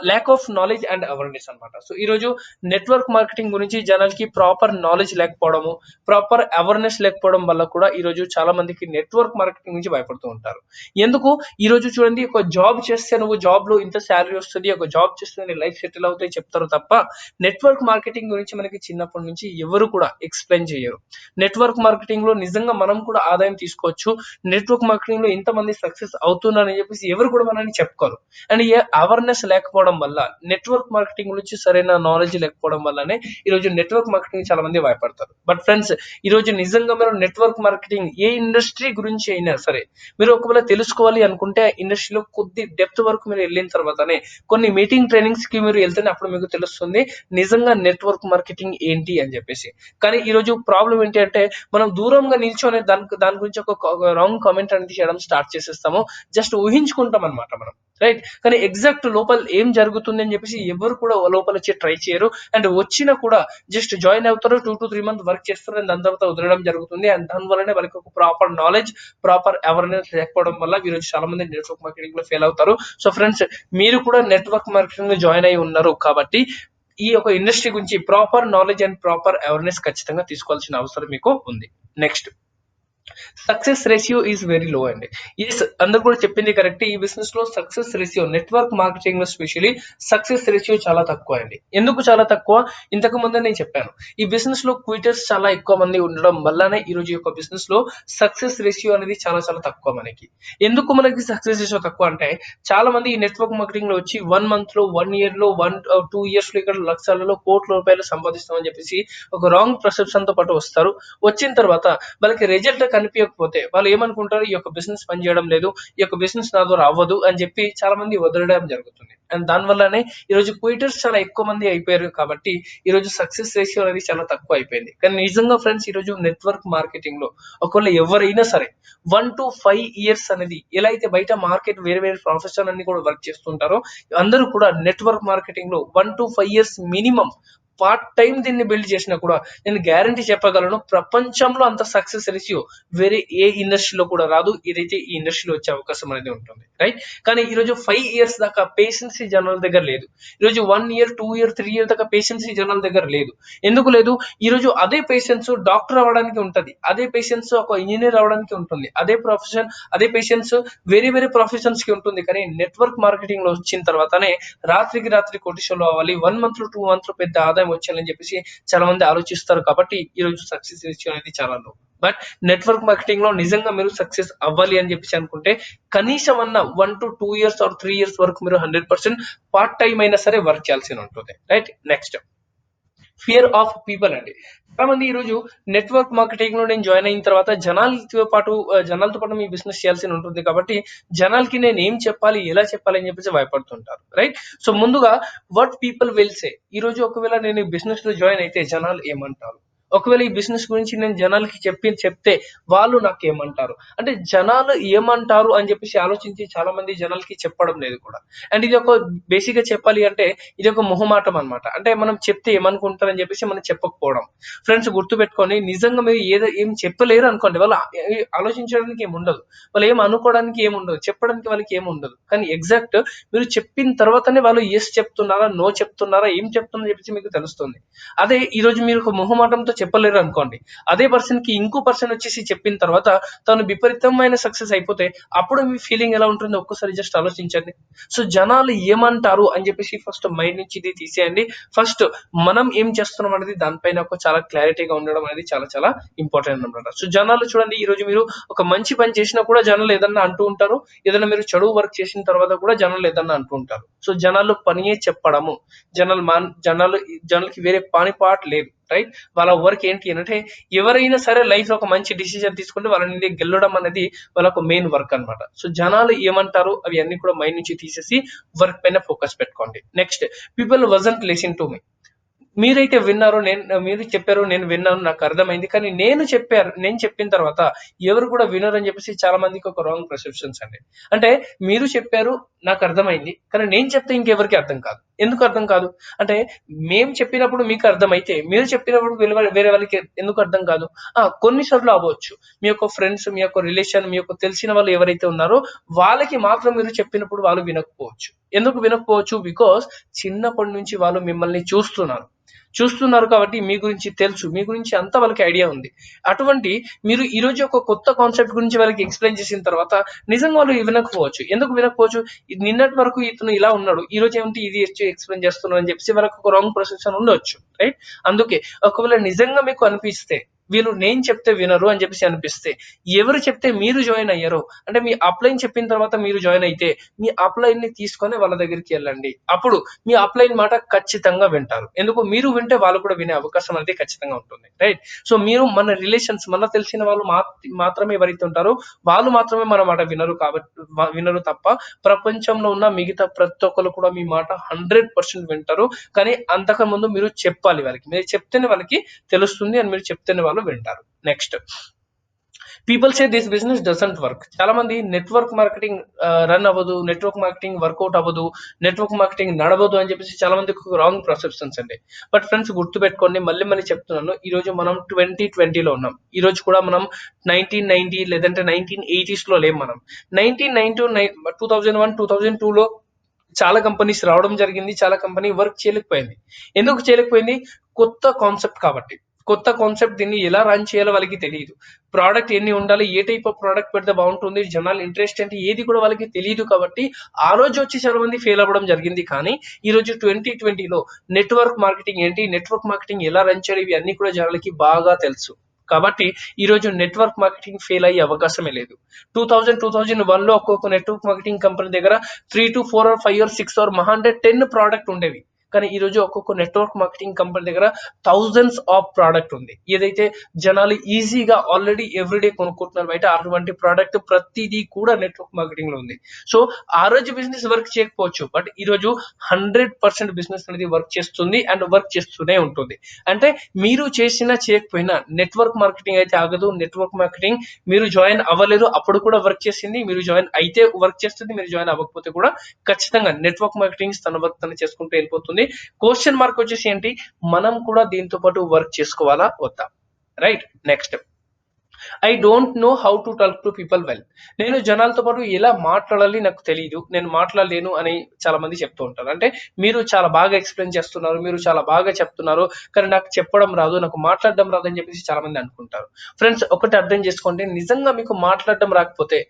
lack of knowledge and awareness అన్నమాట. సో ఈ రోజు నెట్వర్క్ మార్కెటింగ్ గురించి జనాలకి ప్రాపర్ నాలెడ్జ్ లేకపోవడము, ప్రాపర్ అవేర్నెస్ లేకపోవడం వల్ల కూడా ఈ రోజు చాలా మందికి నెట్వర్క్ మార్కెటింగ్ నుంచి భయపడుతూ ఉంటారు. ఎందుకు? ఈ రోజు చూడండి, ఒక జాబ్ చేస్తే నువ్వు జాబ్ లో ఇంత శాలరీ వస్తుంది, ఒక జాబ్ చేస్తే నీ లైఫ్ సెటిల్ అవుతాయి చెప్తారు తప్ప, నెట్వర్క్ మార్కెటింగ్ గురించి మనకి చిన్నప్పటి నుంచి ఎవరు కూడా ఎక్స్ప్లెయిన్ చేయరు. నెట్వర్క్ మార్కెటింగ్ లో నిజంగా మనం కూడా ఆదాయం తీసుకోవచ్చు, నెట్వర్క్ మార్కెటింగ్ లో ఇంతమంది సక్సెస్ అవుతున్నారని చెప్పేసి ఎవరు కూడా మనల్ని చెప్పుకోరు. అండ్ ఏ అవేర్నెస్ లేకపోవడం వల్ల, నెట్వర్క్ మార్కెటింగ్ గురించి సరైన నాలెడ్జ్ లేకపోవడం వల్లనే ఈ రోజు నెట్వర్క్ మార్కెటింగ్ చాలా మంది భయపడతారు. బట్ ఫ్రెండ్స్, ఈ రోజు నిజంగా మీరు నెట్వర్క్ మార్కెటింగ్ ఏ ఇండస్ట్రీ గురించి అయినా సరే మీరు ఒకవేళ తెలుసుకోవాలి అనుకుంటే, ఇండస్ట్రీలో కొద్ది డెప్త్ వరకు మీరు వెళ్ళిన తర్వాతనే, కొన్ని మీటింగ్ ట్రైనింగ్స్ కి మీరు వెళ్తేనే అప్పుడు మీకు తెలుస్తుంది నిజంగా నెట్వర్క్ మార్కెటింగ్ ఏంటి అని చెప్పేసి. కానీ ఈ రోజు ప్రాబ్లం ఏంటి అంటే, మనం దూరంగా నిల్చొని దాని గురించి ఒక రాంగ్ కామెంట్ అనేది చేయడం స్టార్ట్ చేసేస్తాము. జస్ట్ ఊహించుకుంటాం అనమాట మనం. రైట్? కానీ ఎగ్జాక్ట్ లోపల ఏం జరుగుతుంది అని చెప్పేసి ఎవరు కూడా లోపల వచ్చి ట్రై చేయరు. అండ్ వచ్చినా కూడా జస్ట్ జాయిన్ అవుతారు, 2 to 3 months వర్క్ చేస్తారు, అండ్ దాని తర్వాత వదలడం జరుగుతుంది. అండ్ దాని వల్లనే వాళ్ళకి ఒక ప్రాపర్ నాలెడ్జ్, ప్రాపర్ అవేర్నెస్ లేకపోవడం వల్ల ఈరోజు చాలా మంది నెట్వర్క్ మార్కెటింగ్ లో ఫెయిల్ అవుతారు. సో ఫ్రెండ్స్, మీరు కూడా నెట్వర్క్ మార్కెటింగ్ లో జాయిన్ అయి ఉన్నారు కాబట్టి ఈ యొక్క ఇండస్ట్రీ గురించి proper knowledge and proper awareness ఖచ్చితంగా తీసుకోవాల్సిన అవసరం మీకు ఉంది. Next, success ratio is very low అండి. ఎస్, అందరు కూడా చెప్పింది కరెక్ట్. ఈ బిజినెస్ లో సక్సెస్ రేషియో, నెట్వర్క్ మార్కెటింగ్ లో స్పెషల్లీ సక్సెస్ రేషియో చాలా తక్కువ అండి. ఎందుకు చాలా తక్కువ? ఇంతకు ముందే నేను చెప్పాను, ఈ బిజినెస్ లో క్విటర్స్ చాలా ఎక్కువ మంది ఉండడం వల్లనే ఈ రోజు యొక్క బిజినెస్ లో సక్సెస్ రేషియో అనేది చాలా చాలా తక్కువ మనకి. ఎందుకు మనకి సక్సెస్ రేషియో తక్కువ అంటే, చాలా మంది ఈ నెట్వర్క్ మార్కెటింగ్ లో వచ్చి 1 month లో, 1 year లో, 2 years లో ఇక్కడ లక్షలలో, కోట్ల రూపాయలు సంపాదిస్తామని చెప్పేసి ఒక రాంగ్ పర్సెప్షన్ తో పాటు వస్తారు. వచ్చిన తర్వాత వాళ్ళకి రిజల్ట్ కనిపించకపోతే వాళ్ళు ఏమనుకుంటారు, ఈ యొక్క బిజినెస్ పని చేయడం లేదు, ఈ యొక్క బిజినెస్ నా ద్వారా అవ్వదు అని చెప్పి చాలా మంది వదలడం జరుగుతుంది. అండ్ దాని వల్లనే ఈ రోజు క్విటర్స్ చాలా ఎక్కువ మంది అయిపోయారు కాబట్టి ఈ రోజు సక్సెస్ రేషియో అనేది చాలా తక్కువ అయిపోయింది. కానీ నిజంగా ఫ్రెండ్స్, ఈ రోజు నెట్వర్క్ మార్కెటింగ్ లో ఒకవేళ ఎవరైనా సరే 1 to 5 years అనేది, ఎలా అయితే బయట మార్కెట్ వేరే వేరే ప్రొఫెషన్ అన్ని కూడా వర్క్ చేస్తుంటారో, అందరూ కూడా నెట్వర్క్ మార్కెటింగ్ లో 1 to 5 years minimum part time దీన్ని బిల్డ్ చేసినా కూడా నేను గ్యారంటీ చెప్పగలను, ప్రపంచంలో అంత సక్సెస్ రేషియో వేరే ఏ ఇండస్ట్రీలో కూడా రాదు, ఏదైతే ఈ ఇండస్ట్రీలో వచ్చే అవకాశం అనేది ఉంటుంది. రైట్? కానీ ఈ రోజు 5 years దాకా పేషెన్సీ జనాల దగ్గర లేదు. ఈ రోజు 1 year 2 year 3 year దాకా పేషెన్సీ జనాల దగ్గర లేదు. ఎందుకు లేదు? ఈ రోజు అదే పేషెన్స్ డాక్టర్ అవ్వడానికి ఉంటది, అదే పేషెన్స్ ఒక ఇంజనీర్ అవ్వడానికి ఉంటుంది, అదే ప్రొఫెషన్, అదే పేషెన్స్ వేరే వేరే ప్రొఫెషన్స్ కి ఉంటుంది. కానీ నెట్వర్క్ మార్కెటింగ్ లో వచ్చిన తర్వాతనే రాత్రికి రాత్రి కోటీశ్వరులు అవ్వాలి, 1 month 2 months పెద్ద ఆదాయం వచ్చేయాలని చెప్పేసి చాలా మంది ఆలోచిస్తారు కాబట్టి ఈ రోజు సక్సెస్ రేషియో అనేది చాలా లో. బట్ నెట్వర్క్ మార్కెటింగ్ లో నిజంగా మీరు సక్సెస్ అవ్వాలి అని చెప్పేసి అనుకుంటే కనీసం అన్న 1 to 2 years or 3 years వరకు మీరు 100% పార్ట్ టైం అయినా సరే వర్క్ చేయాల్సి ఉంటుంది. Right. Next, fear of people అండి. చాలా మంది ఈ రోజు నెట్వర్క్ మార్కెటింగ్ లో నేను జాయిన్ అయిన తర్వాత జనాలతో పాటు మీ బిజినెస్ చేయాల్సి ఉంటుంది కాబట్టి జనాలకి నేను ఏం చెప్పాలి, ఎలా చెప్పాలి అని చెప్పేసి భయపడుతుంటారు. రైట్. సో ముందుగా వాట్ పీపుల్ విల్ సే. ఈ రోజు ఒకవేళ నేను బిజినెస్ లో జాయిన్ అయితే జనాలు ఏమంటారు, ఒకవేళ ఈ బిజినెస్ గురించి నేను జనాలకి చెప్తే వాళ్ళు నాకు ఏమంటారు, అంటే జనాలు ఏమంటారు అని చెప్పేసి ఆలోచించి చాలా మంది జనాలకి చెప్పడం లేదు కూడా. అండ్ ఇది ఒక బేసిక్ గా చెప్పాలి అంటే ఇది ఒక మొహమాటం అన్నమాట. అంటే మనం చెప్తే ఏమనుకుంటారని చెప్పేసి మనం చెప్పకపోవడం. ఫ్రెండ్స్ గుర్తుపెట్టుకొని, నిజంగా మీరు ఏం చెప్పలేరు అనుకోండి, వాళ్ళు ఆలోచించడానికి ఏముండదు, వాళ్ళు ఏం అనుకోవడానికి ఏముండదు, చెప్పడానికి వాళ్ళకి ఏముండదు. కానీ ఎగ్జాక్ట్ మీరు చెప్పిన తర్వాతనే వాళ్ళు ఎస్ చెప్తున్నారా, నో చెప్తున్నారా, ఏం చెప్తున్నారని చెప్పేసి మీకు తెలుస్తుంది. అదే ఈ రోజు మీరు ఒక మొహమాటంతో చెప్పలేరు అనుకోండి, అదే పర్సన్ కి ఇంకో పర్సన్ వచ్చేసి చెప్పిన తర్వాత తను విపరీతమైన సక్సెస్ అయిపోతే అప్పుడు మీ ఫీలింగ్ ఎలా ఉంటుందో ఒక్కసారి జస్ట్ ఆలోచించండి. సో జనాలు ఏమంటారు అని చెప్పేసి ఫస్ట్ మైండ్ నుంచి ఇది తీసేయండి. ఫస్ట్ మనం ఏం చేస్తున్నాం అనేది దానిపైన ఒక చాలా క్లారిటీగా ఉండడం అనేది చాలా చాలా ఇంపార్టెంట్ అనమాట. సో జనాలు చూడండి, ఈ రోజు మీరు ఒక మంచి పని చేసినా కూడా జనాలు ఏదన్నా అంటూ ఉంటారు, ఏదైనా మీరు చెడు వర్క్ చేసిన తర్వాత కూడా జనాలు ఏదన్నా అంటూ ఉంటారు. సో జనాలు పనియే చెప్పడము, జనాలకి వేరే పని పాట లేదు. రైట్. వాళ్ళ వర్క్ ఏంటి అంటే ఎవరైనా సరే లైఫ్ లో ఒక మంచి డిసిజన్ తీసుకుంటే వాళ్ళని గెలవడం అనేది వాళ్ళకు మెయిన్ వర్క్ అన్నమాట. సో జనాలు ఏమంటారు అవి అన్ని కూడా మైండ్ నుంచి తీసేసి వర్క్ పైన ఫోకస్ పెట్టుకోండి. Next, people wasn't listen to me. మీరైతే విన్నారో, మీరు చెప్పారు, నేను విన్నాను, నాకు అర్థమైంది, కానీ నేను చెప్పిన తర్వాత ఎవరు కూడా వినరు అని చెప్పేసి చాలా మందికి ఒక రాంగ్ పర్సెప్షన్స్ అండి. అంటే మీరు చెప్పారు, నాకు అర్థమైంది, కానీ నేను చెప్తే ఇంకెవరికి అర్థం కాదు. ఎందుకు అర్థం కాదు అంటే, మేము చెప్పినప్పుడు మీకు అర్థమైతే మీరు చెప్పినప్పుడు వేరే వాళ్ళకి ఎందుకు అర్థం కాదు? కొన్నిసార్లు అవ్వచ్చు, మీ యొక్క ఫ్రెండ్స్, మీ యొక్క రిలేషన్, మీ యొక్క తెలిసిన వాళ్ళు ఎవరైతే ఉన్నారో వాళ్ళకి మాత్రం మీరు చెప్పినప్పుడు వాళ్ళు వినకపోవచ్చు. ఎందుకు వినకపోవచ్చు? బికాస్ చిన్నప్పటి నుంచి వాళ్ళు మిమ్మల్ని చూస్తున్నారు కాబట్టి మీ గురించి తెలుసు, మీ గురించి అంతా వాళ్ళకి ఐడియా ఉంది. అటువంటి మీరు ఈ రోజు ఒక కొత్త కాన్సెప్ట్ గురించి వాళ్ళకి ఎక్స్ప్లెయిన్ చేసిన తర్వాత నిజంగా వాళ్ళు వినకపోవచ్చు. ఎందుకు వినకపోవచ్చు? నిన్నటి వరకు ఇతను ఇలా ఉన్నాడు, ఈ రోజు ఏమిటి ఇది ఎక్స్ప్లెయిన్ చేస్తున్నాడు అని చెప్పేసి వాళ్ళకి ఒక రాంగ్ పర్సెప్షన్ ఉండొచ్చు. రైట్. అందుకే ఒకవేళ నిజంగా మీకు అనిపిస్తే వీళ్ళు నేను చెప్తే వినరు అని చెప్పేసి అనిపిస్తే, ఎవరు చెప్తే మీరు జాయిన్ అయ్యారో, అంటే మీ అప్లైన్ చెప్పిన తర్వాత మీరు జాయిన్ అయితే మీ అప్లైన్ ని తీసుకొని వాళ్ళ దగ్గరికి వెళ్ళండి. అప్పుడు మీ అప్లైన్ మాట ఖచ్చితంగా వింటారు. ఎందుకు? మీరు వింటే వాళ్ళు కూడా వినే అవకాశం అనేది ఖచ్చితంగా ఉంటుంది. రైట్. సో మీరు మన రిలేషన్స్, మన తెలిసిన వాళ్ళు మాత్రమే ఎవరైతే ఉంటారో వాళ్ళు మాత్రమే మన మాట వినరు తప్ప ప్రపంచంలో ఉన్న మిగతా ప్రతి ఒక్కరు కూడా మీ మాట 100% వింటారు. కానీ అంతకు ముందు మీరు చెప్పాలి వాళ్ళకి, మీరు చెప్తేనే వాళ్ళకి తెలుస్తుంది, అని మీరు చెప్తేనే వాళ్ళు వింటారు. Next, people say this business doesn't work. చాలా మంది నెట్వర్క్ మార్కెటింగ్ రన్ అవ్వదు, నెట్వర్క్ మార్కెటింగ్ వర్కౌట్ అవ్వదు, నెట్వర్క్ మార్కెటింగ్ నడవదు అని చెప్పేసి చాలా మందికి రాంగ్ పర్సెప్షన్స్ అండి. బట్ ఫ్రెండ్స్ గుర్తుపెట్టుకోండి, మళ్ళీ చెప్తున్నాను, ఈ రోజు మనం 2020లో ఉన్నాం. ఈ రోజు కూడా మనం 1990 లేదంటే 1980s లో లేం. మనం 2001 2002లో చాలా కంపెనీస్ రావడం జరిగింది, చాలా కంపెనీ వర్క్ చేయలేకపోయింది. ఎందుకు చేయలేకపోయింది? కొత్త కాన్సెప్ట్ కాబట్టి. కొత్త కాన్సెప్ట్, దీన్ని ఎలా రన్ చేయాలో వాళ్ళకి తెలియదు. ప్రోడక్ట్ ఎన్ని ఉండాలి, ఏ టైప్ ఆఫ్ ప్రోడక్ట్ పెడితే బాగుంటుంది, జనాలు ఇంట్రెస్ట్ అంటే ఏది కూడా వాళ్ళకి తెలియదు కాబట్టి ఆ రోజు వచ్చి చాలా మంది ఫెయిల్ అవ్వడం జరిగింది. కానీ ఈ రోజు 2020లో నెట్వర్క్ మార్కెటింగ్ ఏంటి, నెట్వర్క్ మార్కెటింగ్ ఎలా రన్ చేయాలి, ఇవి అన్ని కూడా జనాలకి బాగా తెలుసు. కాబట్టి ఈ రోజు నెట్వర్క్ మార్కెటింగ్ ఫెయిల్ అయ్యే అవకాశమే లేదు. 2001లో ఒక్కొక్క నెట్వర్క్ మార్కెటింగ్ కంపెనీ దగ్గర 3 to 4 or 5 or 6 or మహా అంటే 10 ప్రోడక్ట్ ఉండేవి. కానీ ఈ రోజు ఒక్కొక్క నెట్వర్క్ మార్కెటింగ్ కంపెనీ దగ్గర థౌజండ్స్ ఆఫ్ ప్రోడక్ట్ ఉంది. ఏదైతే జనాలు ఈజీగా ఆల్రెడీ ఎవ్రీడే కొనుక్కుంటున్నారు బయట, అటువంటి ప్రోడక్ట్ ప్రతిదీ కూడా నెట్వర్క్ మార్కెటింగ్ లో ఉంది. సో ఆ రోజు బిజినెస్ వర్క్ చేయకపోవచ్చు, బట్ ఈ రోజు 100% బిజినెస్ అనేది వర్క్ చేస్తుంది అండ్ వర్క్ చేస్తూనే ఉంటుంది. అంటే మీరు చేసినా చేయకపోయినా నెట్వర్క్ మార్కెటింగ్ అయితే ఆగదు. నెట్వర్క్ మార్కెటింగ్ మీరు జాయిన్ అవ్వలేదు అప్పుడు కూడా వర్క్ చేసింది, మీరు జాయిన్ అయితే వర్క్ చేస్తుంది, మీరు జాయిన్ అవ్వకపోతే కూడా ఖచ్చితంగా నెట్వర్క్ మార్కెటింగ్ తన వర్క్ తను చేసుకుంటూ వెళ్ళిపోతుంది. క్వశ్చన్ మార్క్ వచ్చేసి ఏంటి, మనం కూడా దీంతో పాటు వర్క్ చేసుకోవాలా వద్దా? Right. Next, I don't know how to talk to people well. నేను జనాలతో పాటు ఎలా మాట్లాడాలి నాకు తెలియదు, నేను మాట్లాడలేను అని చాలా మంది చెప్తూ ఉంటారు. అంటే మీరు చాలా బాగా ఎక్స్ప్లెయిన్ చేస్తున్నారు, మీరు చాలా బాగా చెప్తున్నారు, కానీ నాకు చెప్పడం రాదు, నాకు మాట్లాడడం రాదు అని చెప్పేసి చాలా మంది అనుకుంటారు. ఫ్రెండ్స్ ఒకటి అర్థం చేసుకోండి, నిజంగా మీకు మాట్లాడడం రాకపోతే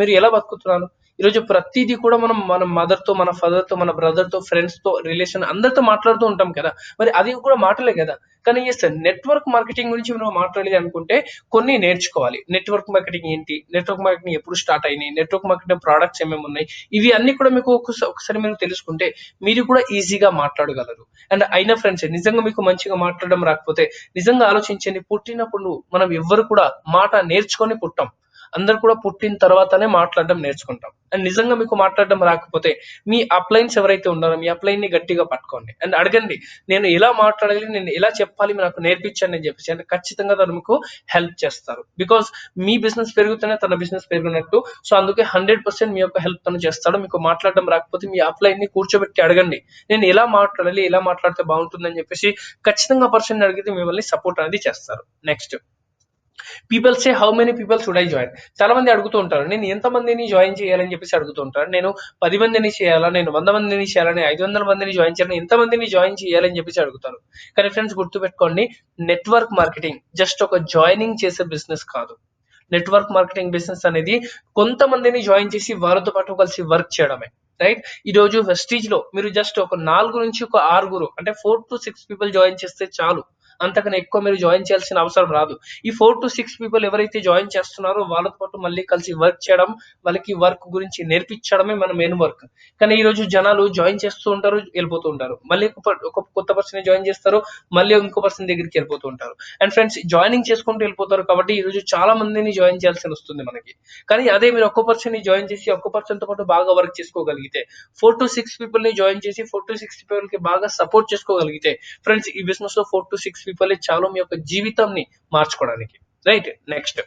మీరు ఎలా బతుకుతున్నారు? ఈరోజు ప్రతిదీ కూడా మనం మన మదర్‌తో, మన ఫాదర్‌తో, మన బ్రదర్‌తో, ఫ్రెండ్స్‌తో, రిలేషన్ అందరితో మాట్లాడుతూ ఉంటాం కదా! మరి అది కూడా మాటలే కదా! కానీ నెట్వర్క్ మార్కెటింగ్ గురించి మనం మాట్లాడాలి అనుకుంటే కొన్ని నేర్చుకోవాలి. నెట్వర్క్ మార్కెటింగ్ ఏంటి? నెట్వర్క్ మార్కెటింగ్ ఎప్పుడు స్టార్ట్ అయినాయి? నెట్వర్క్ మార్కెటింగ్ ప్రొడక్ట్స్ ఏమేమి ఉన్నాయి? ఇవి అన్నీ కూడా మీకు ఒకసారి మీరు తెలుసుకుంటే మీరు కూడా ఈజీగా మాట్లాడగలరు. అండ్ అయిన ఫ్రెండ్స్ నిజంగా మీకు మంచిగా మాట్లాడడం రాకపోతే నిజంగా ఆలోచించండి. పుట్టినప్పుడు మనం ఎవ్వరు కూడా మాట నేర్చుకొని పుట్టం. అందరూ కూడా పుట్టిన తర్వాతనే మాట్లాడడం నేర్చుకుంటాం. అండ్ నిజంగా మీకు మాట్లాడడం రాకపోతే మీ అప్లైన్స్ ఎవరైతే ఉన్నారో మీ అప్లైన్‌ని గట్టిగా పట్టుకోండి. అండ్ అడగండి. నేను ఎలా మాట్లాడాలి? నేను ఎలా చెప్పాలి? నాకు నేర్పించండి అని చెప్పేసి. అంటే ఖచ్చితంగా తను మీకు హెల్ప్ చేస్తారు. బికాజ్ మీ బిజినెస్ పెరిగితేనే తన బిజినెస్ పెరిగినట్టు. సో అందుకే 100% మీ యొక్క హెల్ప్ తను చేస్తాడు. మీకు మాట్లాడడం రాకపోతే మీ అప్లైన్‌ని కూర్చోబెట్టి అడగండి. నేను ఎలా మాట్లాడాలి? ఎలా మాట్లాడితే బాగుంటుందని చెప్పేసి ఖచ్చితంగా పర్సన్‌ని అడిగితే మిమ్మల్ని సపోర్ట్ అనేది చేస్తారు. Next people say how many people should I join. చాలా మంది అడుగుతూ ఉంటారు. నేను ఎంత మందిని జాయిన్ చేయాలని చెప్పేసి అడుగుతూ ఉంటారు. నేను 10 మందిని చేయాలా? నేను 100 మందిని చేయాలని 500 మందిని జాయిన్ చేయాలని ఎంత మందిని జాయిన్ చేయాలని చెప్పేసి అడుగుతారు. కానీ ఫ్రెండ్స్ గుర్తుపెట్టుకోండి నెట్వర్క్ మార్కెటింగ్ జస్ట్ ఒక జాయినింగ్ చేసే బిజినెస్ కాదు. నెట్వర్క్ మార్కెటింగ్ బిజినెస్ అనేది కొంతమందిని జాయిన్ చేసి వాళ్ళతో పాటు కలిసి వర్క్ చేయడమే. రైట్ ఈ రోజు వెస్టీజ్ లో మీరు జస్ట్ ఒక 4 నుంచి ఒక 6 అంటే 4 to 6 పీపుల్ జాయిన్ చేస్తే చాలు. అంతకన్నా ఎక్కువ మీరు జాయిన్ చేయాల్సిన అవసరం రాదు. ఈ 4 to 6 పీపుల్ ఎవరైతే జాయిన్ చేస్తున్నారో వాళ్ళతో పాటు మళ్ళీ కలిసి వర్క్ చేయడం, వాళ్ళకి వర్క్ గురించి నేర్పించడమే మన మెయిన్ వర్క్. కానీ ఈ రోజు జనాలు జాయిన్ చేస్తూ ఉంటారు, వెళ్ళిపోతూ ఉంటారు. మళ్ళీ ఒక కొత్త పర్సన్ జాయిన్ చేస్తారు, మళ్ళీ ఇంకో పర్సన్ దగ్గరికి వెళ్ళిపోతూ ఉంటారు. అండ్ ఫ్రెండ్స్ జాయినింగ్ చేసుకుంటూ వెళ్ళిపోతారు కాబట్టి ఈ రోజు చాలా మందిని జాయిన్ చేయాల్సి వస్తుంది మనకి. కానీ అదే మీరు ఒక్క పర్సన్ ని జాయిన్ చేసి ఒక్క పర్సన్ తో పాటు బాగా వర్క్ చేసుకోగలిగితే 4 to 6 పీపుల్ ని జాయిన్ చేసి 4 to 6 పీపుల్ కి బాగా సపోర్ట్ చేసుకోగలిగితే ఫ్రెండ్స్ ఈ బిజినెస్ లో 4 to 6 పీపుల్ చాలు మీ యొక్క జీవితాన్ని మార్చుకోవడానికి. Right next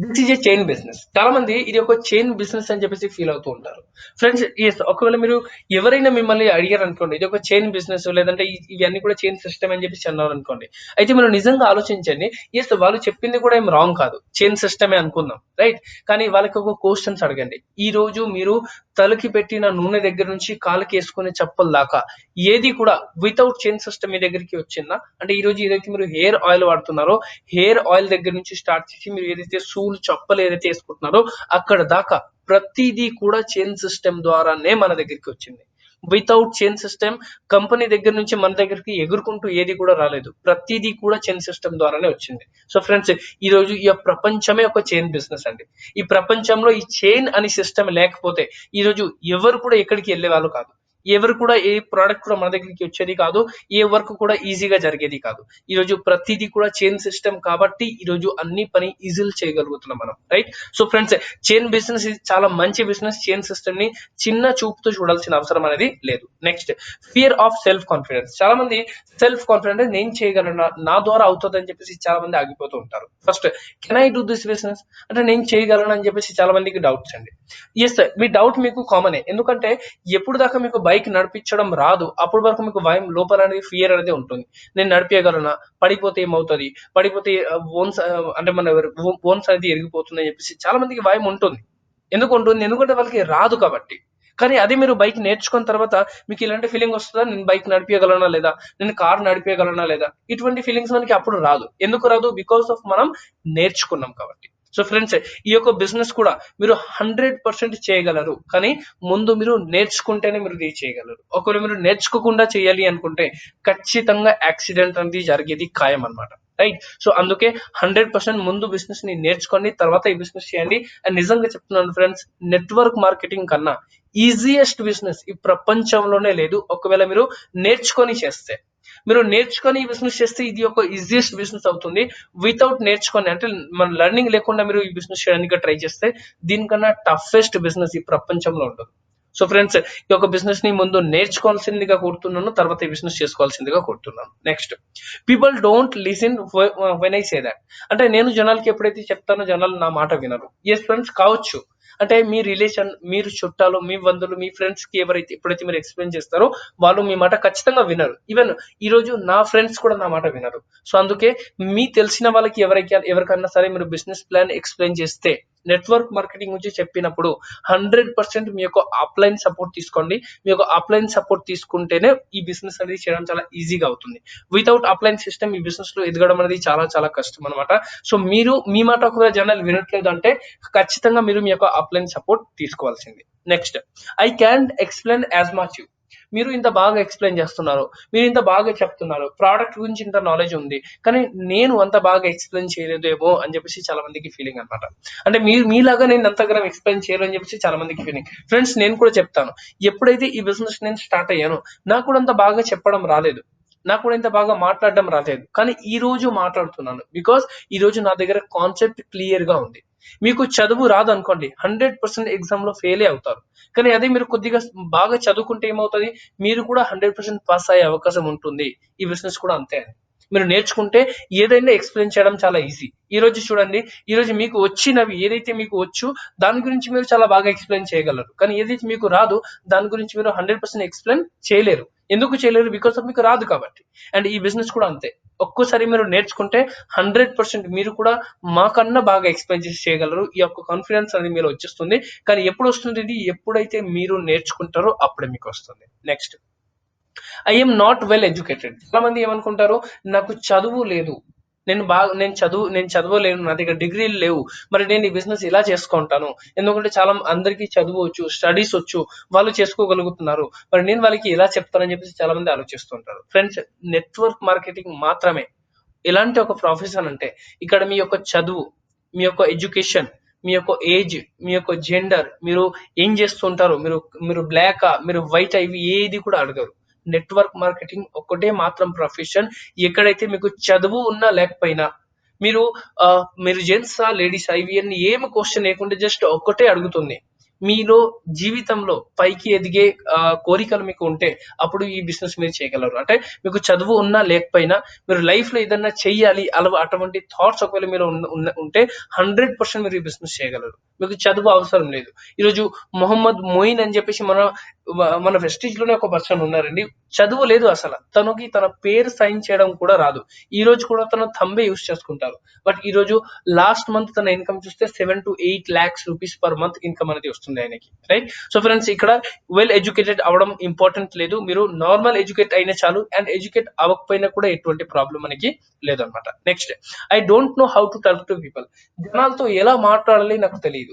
this is a chain business. చాలా మంది ఇది ఒక చైన్ బిజినెస్ అని చెప్పేసి ఫీల్ అవుతూ ఉంటారు. ఫ్రెండ్స్ ఒకవేళ మీరు ఎవరైనా మిమ్మల్ని అడిగారు అనుకోండి ఇది ఒక చైన్ బిజినెస్ లేదంటే ఇవన్నీ కూడా చైన్ సిస్టమ్ అని చెప్పేసి అన్నారు అనుకోండి. అయితే మీరు నిజంగా ఆలోచించండి. వాళ్ళు చెప్పింది కూడా ఏం రాంగ్ కాదు. చైన్ సిస్టమే అనుకుందాం. రైట్ కానీ వాళ్ళకి ఒక క్వశ్చన్స్ అడగండి. ఈ రోజు మీరు తలకి పెట్టిన నూనె దగ్గర నుంచి కాలుకి వేసుకునే చెప్పుల దాకా ఏది కూడా వితౌట్ చైన్ సిస్టమ్ మీ దగ్గరికి వచ్చిందా? అంటే ఈ రోజు ఏదైతే మీరు హెయిర్ ఆయిల్ వాడుతున్నారో హెయిర్ ఆయిల్ దగ్గర నుంచి స్టార్ట్ చేసి మీరు ఏదైతే షూలు చప్పలు ఏదైతే వేసుకుంటున్నారో అక్కడ దాకా ప్రతిదీ కూడా చైన్ సిస్టమ్ ద్వారానే మన దగ్గరికి వచ్చింది. వితౌట్ చైన్ సిస్టమ్ కంపెనీ దగ్గర నుంచి మన దగ్గరికి ఎగురుకుంటూ ఏది కూడా రాలేదు. ప్రతిదీ కూడా చైన్ సిస్టమ్ ద్వారానే వచ్చింది. సో ఫ్రెండ్స్ ఈ రోజు ఈ ప్రపంచమే ఒక చైన్ బిజినెస్ అండి. ఈ ప్రపంచంలో ఈ చైన్ అని సిస్టమ్ లేకపోతే ఈ రోజు ఎవరు కూడా ఎక్కడికి వెళ్ళే వాళ్ళు కాదు. ఎవరు కూడా ఏ ప్రోడక్ట్ కూడా మన దగ్గరికి వచ్చేది కాదు. ఏ వర్క్ కూడా ఈజీగా జరిగేది కాదు. ఈ రోజు ప్రతిదీ కూడా చైన్ సిస్టమ్ కాబట్టి ఈ రోజు అన్ని పని ఈజీగా చేయగలుగుతున్నాం మనం. Right so friends chain business ఇది చాలా మంచి బిజినెస్. చైన్ సిస్టమ్ ని చిన్న చూపుతో చూడాల్సిన అవసరం అనేది లేదు. Next fear of self confidence. చాలా మంది సెల్ఫ్ కాన్ఫిడెన్స్ నేను చేయగలను నా ద్వారా అవుతుంది అని చెప్పేసి చాలా మంది ఆగిపోతూ ఉంటారు. First can I do this business అంటే నేను చేయగలను అని చెప్పేసి చాలా మందికి డౌట్స్ అండి. మీ డౌట్ మీకు కామనే. ఎందుకంటే ఎప్పుడు దాకా మీకు బైక్ నడిపించడం రాదు అప్పటి వరకు మీకు భయం లోపల అనేది ఫియర్ అనేది ఉంటుంది. నేను నడిపేయగలనా? పడిపోతే ఏమవుతుంది? పడిపోతే బోన్స్ అంటే మన బోన్స్ అనేది ఎరిగిపోతుంది అని చెప్పేసి చాలా మందికి భయం ఉంటుంది. ఎందుకు ఉంటుంది? ఎందుకంటే వాళ్ళకి రాదు కాబట్టి. కానీ అదే మీరు బైక్ నేర్చుకున్న తర్వాత మీకు ఇలాంటి ఫీలింగ్ వస్తుందా? నేను బైక్ నడిపేయగలనా లేదా? నేను కార్ నడిపేయగలనా లేదా? ఇటువంటి ఫీలింగ్స్ మనకి అప్పుడు రాదు. ఎందుకు రాదు? బికాస్ ఆఫ్ మనం నేర్చుకున్నాం కాబట్టి. సో ఫ్రెండ్స్ ఈ యొక్క బిజినెస్ కూడా మీరు 100% చేయగలరు. కానీ ముందు మీరు నేర్చుకుంటేనే మీరు రీచ్ చేయగలరు. ఒకవేళ మీరు నేర్చుకోకుండా చేయాలి అనుకుంటే ఖచ్చితంగా యాక్సిడెంట్ అనేది జరిగేది ఖాయం అన్నమాట. రైట్ సో అందుకే 100% ముందు బిజినెస్ ని నేర్చుకోండి తర్వాత ఈ బిజినెస్ చేయండి. అండ్ నిజంగా చెప్తున్నాను ఫ్రెండ్స్ నెట్వర్క్ మార్కెటింగ్ కన్నా ఈజియెస్ట్ బిజినెస్ ఈ ప్రపంచంలోనే లేదు. ఒకవేళ మీరు నేర్చుకొని చేస్తే మీరు నేర్చుకొని ఈ బిజినెస్ చేస్తే ఇది ఒక ఈజియెస్ట్ బిజినెస్ అవుతుంది. వితౌట్ నేర్చుకొని అంటే మన లెర్నింగ్ లేకుండా మీరు ఈ బిజినెస్ చేయడానికి ట్రై చేస్తే దీనికన్నా టఫెస్ట్ బిజినెస్ ఈ ప్రపంచంలో ఉండదు. సో ఫ్రెండ్స్ ఈ యొక్క బిజినెస్ ని ముందు నేర్చుకోవాల్సిందిగా కోరుతున్నాను. తర్వాత ఈ బిజినెస్ చేసుకోవాల్సిందిగా కోరుతున్నాను. Next people don't listen when I say that. అంటే నేను జనాలకి ఎప్పుడైతే చెప్తానో జనాలు నా మాట వినరు. ఎస్ ఫ్రెండ్స్ కావచ్చు. అంటే మీ రిలేషన్ మీరు చుట్టాలు మీ బంధువులు మీ ఫ్రెండ్స్ కి ఎప్పుడైతే మీరు ఎక్స్ప్లెయిన్ చేస్తారో వాళ్ళు మీ మాట ఖచ్చితంగా వినరు. ఈవెన్ ఈ రోజు నా ఫ్రెండ్స్ కూడా నా మాట వినరు. సో అందుకే మీ తెలిసిన వాళ్ళకి ఎవరికన్నా సరే మీరు బిజినెస్ ప్లాన్ ఎక్స్ప్లెయిన్ చేస్తే నెట్వర్క్ మార్కెటింగ్ గురించి చెప్పినప్పుడు 100% మీ యొక్క ఆఫ్లైన్ సపోర్ట్ తీసుకోండి. మీ యొక్క ఆఫ్లైన్ సపోర్ట్ తీసుకుంటేనే ఈ బిజినెస్ అనేది చేయడం చాలా ఈజీగా అవుతుంది. వితౌట్ ఆఫ్లైన్ సిస్టమ్ ఈ బిజినెస్ లో ఎదగడం అనేది చాలా చాలా కష్టం అనమాట. సో మీరు మీ మాట ఒకవేళ జనాలు వినట్లేదు అంటే ఖచ్చితంగా మీరు మీ యొక్క ఆఫ్లైన్ సపోర్ట్ తీసుకోవాల్సింది. Next, I can explain as much. మీరు ఇంత బాగా ఎక్స్ప్లెయిన్ చేస్తున్నారు, మీరు ఇంత బాగా చెప్తున్నారు, ప్రోడక్ట్ గురించి ఇంత నాలెడ్జ్ ఉంది, కానీ నేను అంత బాగా ఎక్స్ప్లెయిన్ చేయలేదేమో అని చెప్పేసి చాలా మందికి ఫీలింగ్ అనమాట. అంటే మీరు మీలాగా నేను అంతగా ఎక్స్ప్లెయిన్ చేయరు అని చెప్పేసి చాలా మందికి ఫీలింగ్. ఫ్రెండ్స్, నేను కూడా చెప్తాను, ఎప్పుడైతే ఈ బిజినెస్ నేను స్టార్ట్ అయ్యానో నాకు కూడా అంత బాగా చెప్పడం రాలేదు, నాకు కూడా ఇంత బాగా మాట్లాడడం రాలేదు, కానీ ఈ రోజు మాట్లాడుతున్నాను బికాస్ ఈ రోజు నా దగ్గర కాన్సెప్ట్ క్లియర్ గా ఉంది. మీకు చదువు రాదు అనుకోండి, 100% ఎగ్జామ్ లో ఫెయిల్ అవుతారు. కానీ అదే మీరు కొద్దిగా బాగా చదువుకుంటే ఏమవుతుంది, మీరు కూడా 100% పాస్ అయ్యే అవకాశం ఉంటుంది. ఈ బిజినెస్ కూడా అంతే. మీరు నేర్చుకుంటే ఏదైనా ఎక్స్ప్లెయిన్ చేయడం చాలా ఈజీ. ఈ రోజు చూడండి, ఈ రోజు మీకు వచ్చినవి ఏదైతే మీకు వచ్చు దాని గురించి మీరు చాలా బాగా ఎక్స్ప్లెయిన్ చేయగలరు, కానీ ఏదైతే మీకు రాదు దాని గురించి మీరు 100% ఎక్స్ప్లెయిన్ చేయలేరు. ఎందుకు చేయలేరు? బికాస్ ఆఫ్ మీకు రాదు కాబట్టి. అండ్ ఈ బిజినెస్ కూడా అంతే. ఒక్కోసారి మీరు నేర్చుకుంటే 100% మీరు కూడా మాకన్నా బాగా ఎక్స్ప్లెయిన్ చేసి చేయగలరు. ఈ యొక్క కాన్ఫిడెన్స్ అనేది మీలో వచ్చేస్తుంది. కానీ ఎప్పుడు వస్తుంది ఇది? ఎప్పుడైతే మీరు నేర్చుకుంటారో అప్పుడే మీకు వస్తుంది. Next, I'm not well educated. చాలా మంది ఏమనుకుంటారు, నాకు చదువు లేదు, నేను చదవలేను, నా దగ్గర డిగ్రీలు లేవు, మరి నేను ఈ బిజినెస్ ఇలా చేసుకుంటాను. ఎందుకంటే చాలా అందరికీ చదువు వచ్చు, స్టడీస్ వచ్చు, వాళ్ళు చేసుకోగలుగుతున్నారు, మరి నేను వాళ్ళకి ఎలా చెప్తానని చెప్పేసి చాలా మంది ఆలోచిస్తుంటారు. ఫ్రెండ్స్, నెట్వర్క్ మార్కెటింగ్ మాత్రమే ఎలాంటి ఒక ప్రొఫెషన్ అంటే, ఇక్కడ మీ యొక్క చదువు, మీ యొక్క ఎడ్యుకేషన్, మీ యొక్క ఏజ్, మీ యొక్క జెండర్, మీరు ఏం చేస్తుంటారు, మీరు బ్లాక్, మీరు వైట్, ఇవి ఏది కూడా అడగరు. నెట్వర్క్ మార్కెటింగ్ ఒక్కటే మాత్రం ప్రొఫెషన్ ఎక్కడైతే మీకు చదువు ఉన్నా లేకపోయినా, మీరు మీరు జెంట్సా లేడీసా ఇవి అన్ని ఏమి క్వశ్చన్ లేకుండా జస్ట్ ఒక్కటే అడుగుతుంది, మీలో జీవితంలో పైకి ఎదిగే కోరికలు మీకు ఉంటే అప్పుడు ఈ బిజినెస్ మీరు చేయగలరు. అంటే మీకు చదువు ఉన్నా లేకపోయినా మీరు లైఫ్ లో ఏదన్నా చెయ్యాలి అటువంటి థాట్స్ ఒకవేళ మీరు ఉంటే 100% మీరు ఈ బిజినెస్ చేయగలరు. మీకు చదువు అవసరం లేదు. ఈరోజు మొహమ్మద్ మొయిన్ అని చెప్పేసి మన వెస్టీజ్ లోనే ఒక పర్సన్ ఉన్నారండి. చదువు లేదు అసలు, తనకి తన పేరు సైన్ చేయడం కూడా రాదు. ఈ రోజు కూడా తన థంబే యూస్ చేసుకుంటారు. బట్ ఈ రోజు లాస్ట్ మంత్ తన ఇన్కమ్ చూస్తే 7 to 8 lakhs rupees per month income అనేది వస్తుంది ఆయనకి. రైట్? సో ఫ్రెండ్స్, ఇక్కడ వెల్ ఎడ్యుకేటెడ్ అవడం ఇంపార్టెంట్ లేదు, మీరు నార్మల్ ఎడ్యుకేట్ అయినా చాలు. అండ్ ఎడ్యుకేట్ అవ్వకపోయినా కూడా ఎటువంటి ప్రాబ్లం మనకి లేదనమాట. Next, I don't know how to talk to people. జనాలతో ఎలా మాట్లాడాలి నాకు తెలియదు.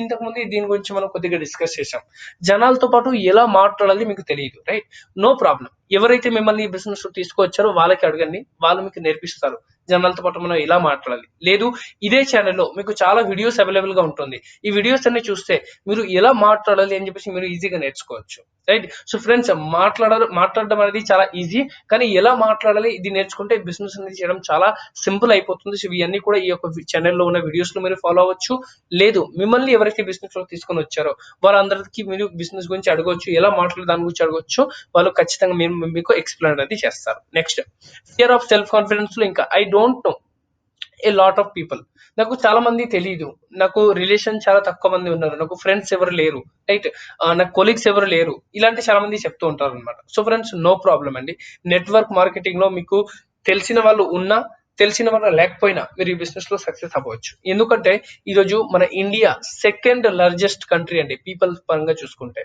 ఇంతకు ముందు దీని గురించి మనం కొద్దిగా డిస్కస్ చేసాం. జనాలతో పాటు ఎలా మాట్లాడాలి మీకు తెలియదు. రైట్? No problem. ఎవరైతే మిమ్మల్ని ఈ బిజినెస్ లో తీసుకొచ్చారో వాళ్ళకి అడగండి, వాళ్ళు మీకు నేర్పిస్తారు జనాలతో పాటు మనం ఎలా మాట్లాడాలి. లేదు, ఇదే ఛానల్లో మీకు చాలా వీడియోస్ అవైలబుల్ గా ఉంటుంది, ఈ వీడియోస్ అన్ని చూస్తే మీరు ఎలా మాట్లాడాలి అని చెప్పేసి మీరు ఈజీగా నేర్చుకోవచ్చు. రైట్? సో ఫ్రెండ్స్, మాట్లాడడం అనేది చాలా ఈజీ, కానీ ఎలా మాట్లాడాలి ఇది నేర్చుకుంటే బిజినెస్ అనేది చేయడం చాలా సింపుల్ అయిపోతుంది. సో ఇవన్నీ కూడా ఈ యొక్క ఛానల్లో ఉన్న వీడియోస్ లో మీరు ఫాలో అవ్వచ్చు. లేదు, మిమ్మల్ని ఎవరైతే బిజినెస్ లో తీసుకొని వచ్చారో వాళ్ళందరికీ మీరు బిజినెస్ గురించి అడగవచ్చు, ఎలా మాట్లాడాలి దాని గురించి అడగవచ్చు, వాళ్ళు ఖచ్చితంగా మీకు ఎక్స్ప్లెయిన్ అనేది చేస్తారు. Next, fear of self confidence లో ఇంకా I don't know a lot of people. నాకు చాలా మంది తెలియదు, నాకు రిలేషన్ చాలా తక్కువ మంది ఉన్నారు, నాకు ఫ్రెండ్స్ ఎవరు లేరు. రైట్? నాకు కొలీగ్స్ ఎవరు లేరు, ఇలాంటి చాలా మంది చెప్తూ ఉంటారు అనమాట. సో ఫ్రెండ్స్, నో ప్రాబ్లం అండి. నెట్వర్క్ మార్కెటింగ్ లో మీకు తెలిసిన వాళ్ళు ఉన్నా తెలిసిన వాళ్ళు లేకపోయినా మీరు ఈ బిజినెస్ లో సక్సెస్ అవ్వచ్చు. ఎందుకంటే ఈరోజు మన ఇండియా సెకండ్ లార్జెస్ట్ కంట్రీ అండి పీపుల్ పరంగా చూసుకుంటే.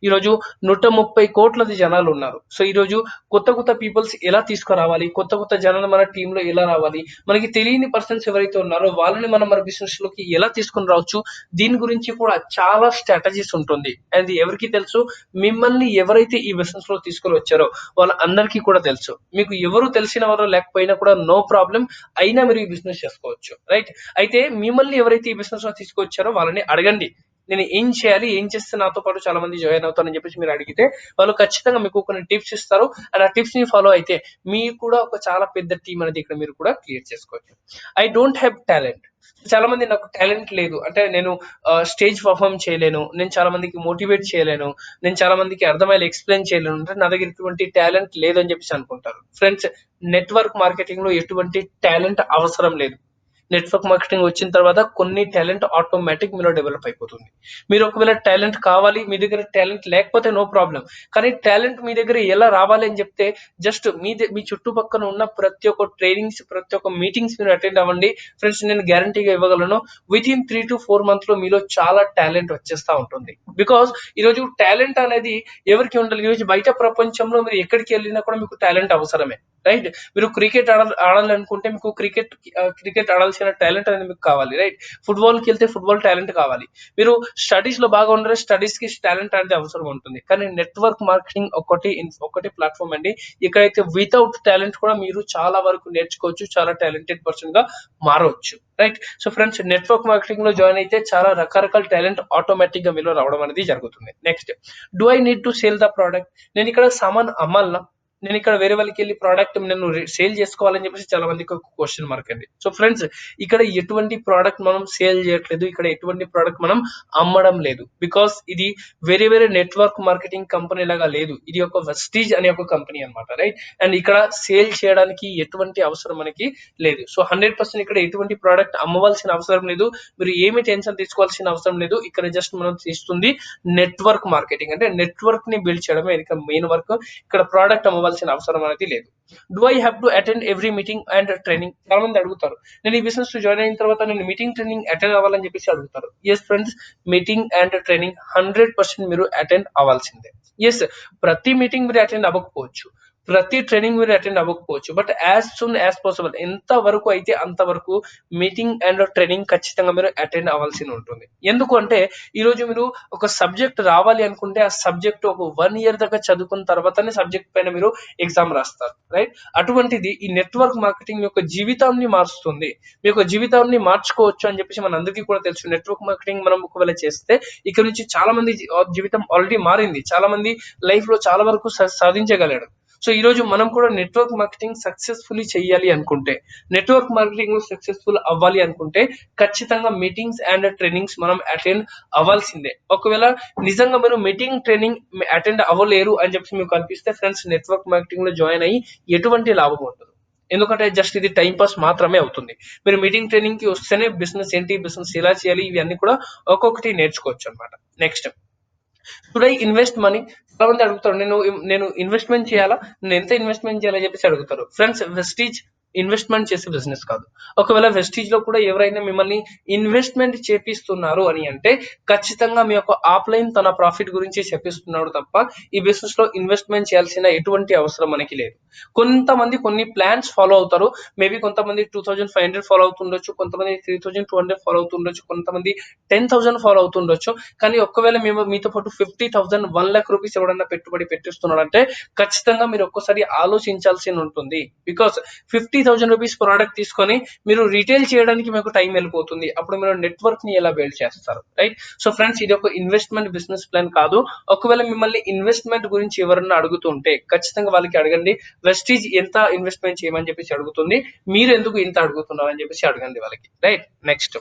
ఈరోజు 130 కోట్ల జనాలు ఉన్నారు. సో ఈరోజు కొత్త పీపుల్స్ ఎలా తీసుకురావాలి, కొత్త జనాలు మన టీమ్ లో ఎలా రావాలి, మనకి తెలియని పర్సన్స్ ఎవరైతే ఉన్నారో వాళ్ళని మనం మన బిజినెస్ లోకి ఎలా తీసుకుని రావచ్చు, దీని గురించి కూడా చాలా స్ట్రాటజీస్ ఉంటుంది. అండ్ ఎవరికి తెలుసు, మిమ్మల్ని ఎవరైతే ఈ బిజినెస్ లో తీసుకొని వచ్చారో వాళ్ళ అందరికీ కూడా తెలుసు. మీకు ఎవరు తెలిసిన వారు లేకపోయినా కూడా నో ప్రాబ్లం, అయినా మీరు ఈ బిజినెస్ చేసుకోవచ్చు. రైట్? అయితే మిమ్మల్ని ఎవరైతే ఈ బిజినెస్ లో తీసుకొచ్చారో వాళ్ళని అడగండి, నేను ఏం చేయాలి, ఏం చేస్తే నాతో పాటు చాలా మంది జాయిన్ అవుతారని చెప్పేసి మీరు అడిగితే వాళ్ళు ఖచ్చితంగా మీకు కొన్ని టిప్స్ ఇస్తారు. అండ్ ఆ టిప్స్ ని ఫాలో అయితే మీకు కూడా ఒక చాలా పెద్ద టీం అనేది ఇక్కడ మీరు కూడా క్రియేట్ చేసుకోవచ్చు. I don't have talent. చాలా మంది నాకు టాలెంట్ లేదు అంటే నేను స్టేజ్ పర్ఫార్మ్ చేయలేను, నేను చాలా మందికి మోటివేట్ చేయలేను, నేను చాలా మందికి అర్థమయ్యేలా ఎక్స్ప్లెయిన్ చేయలేను, అంటే నా దగ్గర ఎటువంటి టాలెంట్ లేదు అని చెప్పేసి అనుకుంటారు. ఫ్రెండ్స్, నెట్వర్క్ మార్కెటింగ్ లో ఎటువంటి టాలెంట్ అవసరం లేదు. నెట్వర్క్ మార్కెటింగ్ వచ్చిన తర్వాత కొన్ని టాలెంట్ ఆటోమేటిక్ మీలో డెవలప్ అయిపోతుంది. మీరు ఒకవేళ టాలెంట్ కావాలి, మీ దగ్గర టాలెంట్ లేకపోతే నో ప్రాబ్లం, కానీ టాలెంట్ మీ దగ్గర ఎలా రావాలి అని చెప్తే జస్ట్ మీ చుట్టుపక్కల ఉన్న ప్రతి ఒక్క ట్రైనింగ్స్, ప్రతి ఒక్క మీటింగ్స్ మీరు అటెండ్ అవ్వండి. ఫ్రెండ్స్, నేను గ్యారంటీగా ఇవ్వగలను, విత్ ఇన్ 3 to 4 months లో మీలో చాలా టాలెంట్ వచ్చేస్తా ఉంటుంది. బికాస్ ఈరోజు టాలెంట్ అనేది ఎవరికి ఉండాలి, ఈరోజు బయట ప్రపంచంలో మీరు ఎక్కడికి వెళ్ళినా కూడా మీకు టాలెంట్ అవసరమే. రైట్? మీరు క్రికెట్ ఆడాలనుకుంటే మీకు క్రికెట్ ఆడాల్సిన కావాల్సిన టాలెంట్ అనేది మీకు కావాలి, రైట్? ఫుట్బాల్కి వెళ్తే ఫుట్బాల్ టాలెంట్ కావాలి, మీరు స్టడీస్ లో బాగా ఉండరు, స్టడీస్ కి టాలెంట్ అనేది అవసరం ఉంటుంది. కానీ నెట్వర్క్ మార్కెటింగ్ ఒకటి ప్లాట్ఫామ్ అండి, ఇక్కడైతే వితౌట్ టాలెంట్ కూడా మీరు చాలా వరకు నేర్చుకోవచ్చు, చాలా టాలెంటెడ్ పర్సన్ గా మారవచ్చు, right? So friends, network marketing లో జాయిన్ అయితే చాలా రకరకాల టాలెంట్ ఆటోమేటిక్ గా మీలో రావడం అనేది జరుగుతుంది. Next, do I need to sale the product? నేను ఇక్కడ సామాన్ అమ్మాలనా, నేను ఇక్కడ వేరే వాళ్ళకి వెళ్ళి ప్రోడక్ట్ నేను సేల్ చేసుకోవాలని చెప్పేసి చాలా మందికి ఒక క్వశ్చన్ మార్క్ అండి. సో ఫ్రెండ్స్, ఇక్కడ ఎటువంటి ప్రోడక్ట్ మనం సేల్ చేయట్లేదు, ఇక్కడ ఎటువంటి ప్రోడక్ట్ మనం అమ్మడం లేదు, బికాస్ ఇది వేరే వేరే నెట్వర్క్ మార్కెటింగ్ కంపెనీ లాగా లేదు, ఇది ఒక వెస్టీజ్ అనే ఒక కంపెనీ అన్నమాట, రైట్? అండ్ ఇక్కడ సేల్ చేయడానికి ఎటువంటి అవసరం మనకి లేదు. సో 100% ఇక్కడ ఎటువంటి ప్రోడక్ట్ అమ్మవలసిన అవసరం లేదు, మీరు ఏమి టెన్షన్ తీసుకోవాల్సిన అవసరం లేదు. ఇక్కడ జస్ట్ మనం చేస్తుంది నెట్వర్క్ మార్కెటింగ్, అంటే నెట్వర్క్ ని బిల్డ్ చేయడమే ఇక్కడ మెయిన్ వర్క్, ఇక్కడ ప్రోడక్ట్ అమ్మవలసిన అవసరం అనేది లేదు. Do I have to attend every meeting and training? చాలా మంది అడుగుతారు, నేను ఈ బిజినెస్ జాయిన్ అయిన తర్వాత నేను మీటింగ్ ట్రైనింగ్ అటెండ్ అవ్వాలని చెప్పేసి అడుగుతారు. Yes friends, meeting and training 100% మీరు అటెండ్ అవ్వాల్సిందే. ఎస్, ప్రతి మీటింగ్ మీరు అటెండ్ అవ్వకపోవచ్చు, ప్రతి ట్రైనింగ్ మీరు అటెండ్ అవ్వకపోవచ్చు, but as soon as possible ఎంత వరకు అయితే అంతవరకు మీటింగ్ అండ్ ట్రైనింగ్ ఖచ్చితంగా మీరు అటెండ్ అవ్వాల్సి ఉంటుంది. ఎందుకు అంటే ఈ రోజు మీరు ఒక సబ్జెక్ట్ రావాలి అనుకుంటే ఆ సబ్జెక్ట్ ఒక 1 year దాకా చదువుకున్న తర్వాతనే సబ్జెక్ట్ పైన మీరు ఎగ్జామ్ రాస్తారు, రైట్? అటువంటిది ఈ నెట్వర్క్ మార్కెటింగ్ యొక్క జీవితాన్ని మారుస్తుంది, మీ యొక్క జీవితాన్ని మార్చుకోవచ్చు అని చెప్పేసి మన అందరికీ కూడా తెలుసు. నెట్వర్క్ మార్కెటింగ్ మనం ఒకవేళ చేస్తే ఇక్కడ నుంచి చాలా మంది జీవితం ఆల్రెడీ మారింది, చాలా మంది లైఫ్ లో చాలా వరకు సాధించగలడు. సో ఈ రోజు మనం కూడా నెట్వర్క్ మార్కెటింగ్ సక్సెస్ఫుల్లీ చేయాలి అనుకుంటే, నెట్వర్క్ మార్కెటింగ్ లో సక్సెస్ఫుల్ అవ్వాలి అనుకుంటే ఖచ్చితంగా మీటింగ్స్ అండ్ ట్రైనింగ్స్ మనం అటెండ్ అవ్వాల్సిందే. ఒకవేళ నిజంగా మీరు మీటింగ్ ట్రైనింగ్ అటెండ్ అవ్వలేరు అని చెప్పి మీకు అనిపిస్తే ఫ్రెండ్స్, నెట్వర్క్ మార్కెటింగ్ లో జాయిన్ అయ్యి ఎటువంటి లాభం ఉండదు, ఎందుకంటే జస్ట్ ఇది టైం పాస్ మాత్రమే అవుతుంది. మీరు మీటింగ్ ట్రైనింగ్ కి వస్తేనే బిజినెస్ ఏంటి, బిజినెస్ ఎలా చేయాలి, ఇవన్నీ కూడా ఒక్కొక్కటి నేర్చుకోవచ్చు అనమాట. Next, should I invest money? చాలా మంది అడుగుతారు, నేను ఇన్వెస్ట్మెంట్ చేయాలా, నేను ఎంత ఇన్వెస్ట్మెంట్ చేయాలని చెప్పేసి అడుగుతారు. ఫ్రెండ్స్, వెస్టీజ్ ఇన్వెస్ట్మెంట్ చేసే బిజినెస్ కాదు. ఒకవేళ వెస్టీజ్ లో కూడా ఎవరైనా మిమ్మల్ని ఇన్వెస్ట్మెంట్ చేపిస్తున్నారు అని అంటే ఖచ్చితంగా మీ యొక్క ఆఫ్లైన్ తన ప్రాఫిట్ గురించి చెప్పిస్తున్నాడు తప్ప ఈ బిజినెస్ లో ఇన్వెస్ట్మెంట్ చేయాల్సిన ఎటువంటి అవసరం మనకి లేదు. కొంతమంది కొన్ని ప్లాన్స్ ఫాలో అవుతారు, మేబీ కొంతమంది 2500 ఫాలో అవుతుండొచ్చు, కొంతమంది 3200 ఫాలో అవుతుండొచ్చు, కొంతమంది 10,000 ఫాలో అవుతుండొచ్చు. కానీ ఒకవేళ మేము మీతో పాటు 50,000 1 lakh రూపీస్ ఎవడన్నా పెట్టుబడి పెట్టిస్తున్నాడంటే ఖచ్చితంగా మీరు ఒక్కసారి ఆలోచించాల్సి ఉంటుంది. బికాస్ 50,000 రూపీస్ ప్రోడక్ట్ తీసుకొని మీరు రిటైల్ చేయడానికి మీకు టైం వెళ్ళిపోతుంది, అప్పుడు మీరు నెట్వర్క్ ని ఎలా బిల్డ్ చేస్తారు, రైట్? సో ఫ్రెండ్స్, ఇది ఒక ఇన్వెస్ట్మెంట్ బిజినెస్ ప్లాన్ కాదు. ఒకవేళ మిమ్మల్ని ఇన్వెస్ట్మెంట్ గురించి ఎవరన్నా అడుగుతుంటే ఖచ్చితంగా వాళ్ళకి అడగండి, వెస్టీజ్ ఎంత ఇన్వెస్ట్మెంట్ చేయమని చెప్పేసి అడుగుతుంది, మీరు ఎందుకు ఇంత అడుగుతున్నారు అని చెప్పేసి అడగండి వాళ్ళకి, right? Next,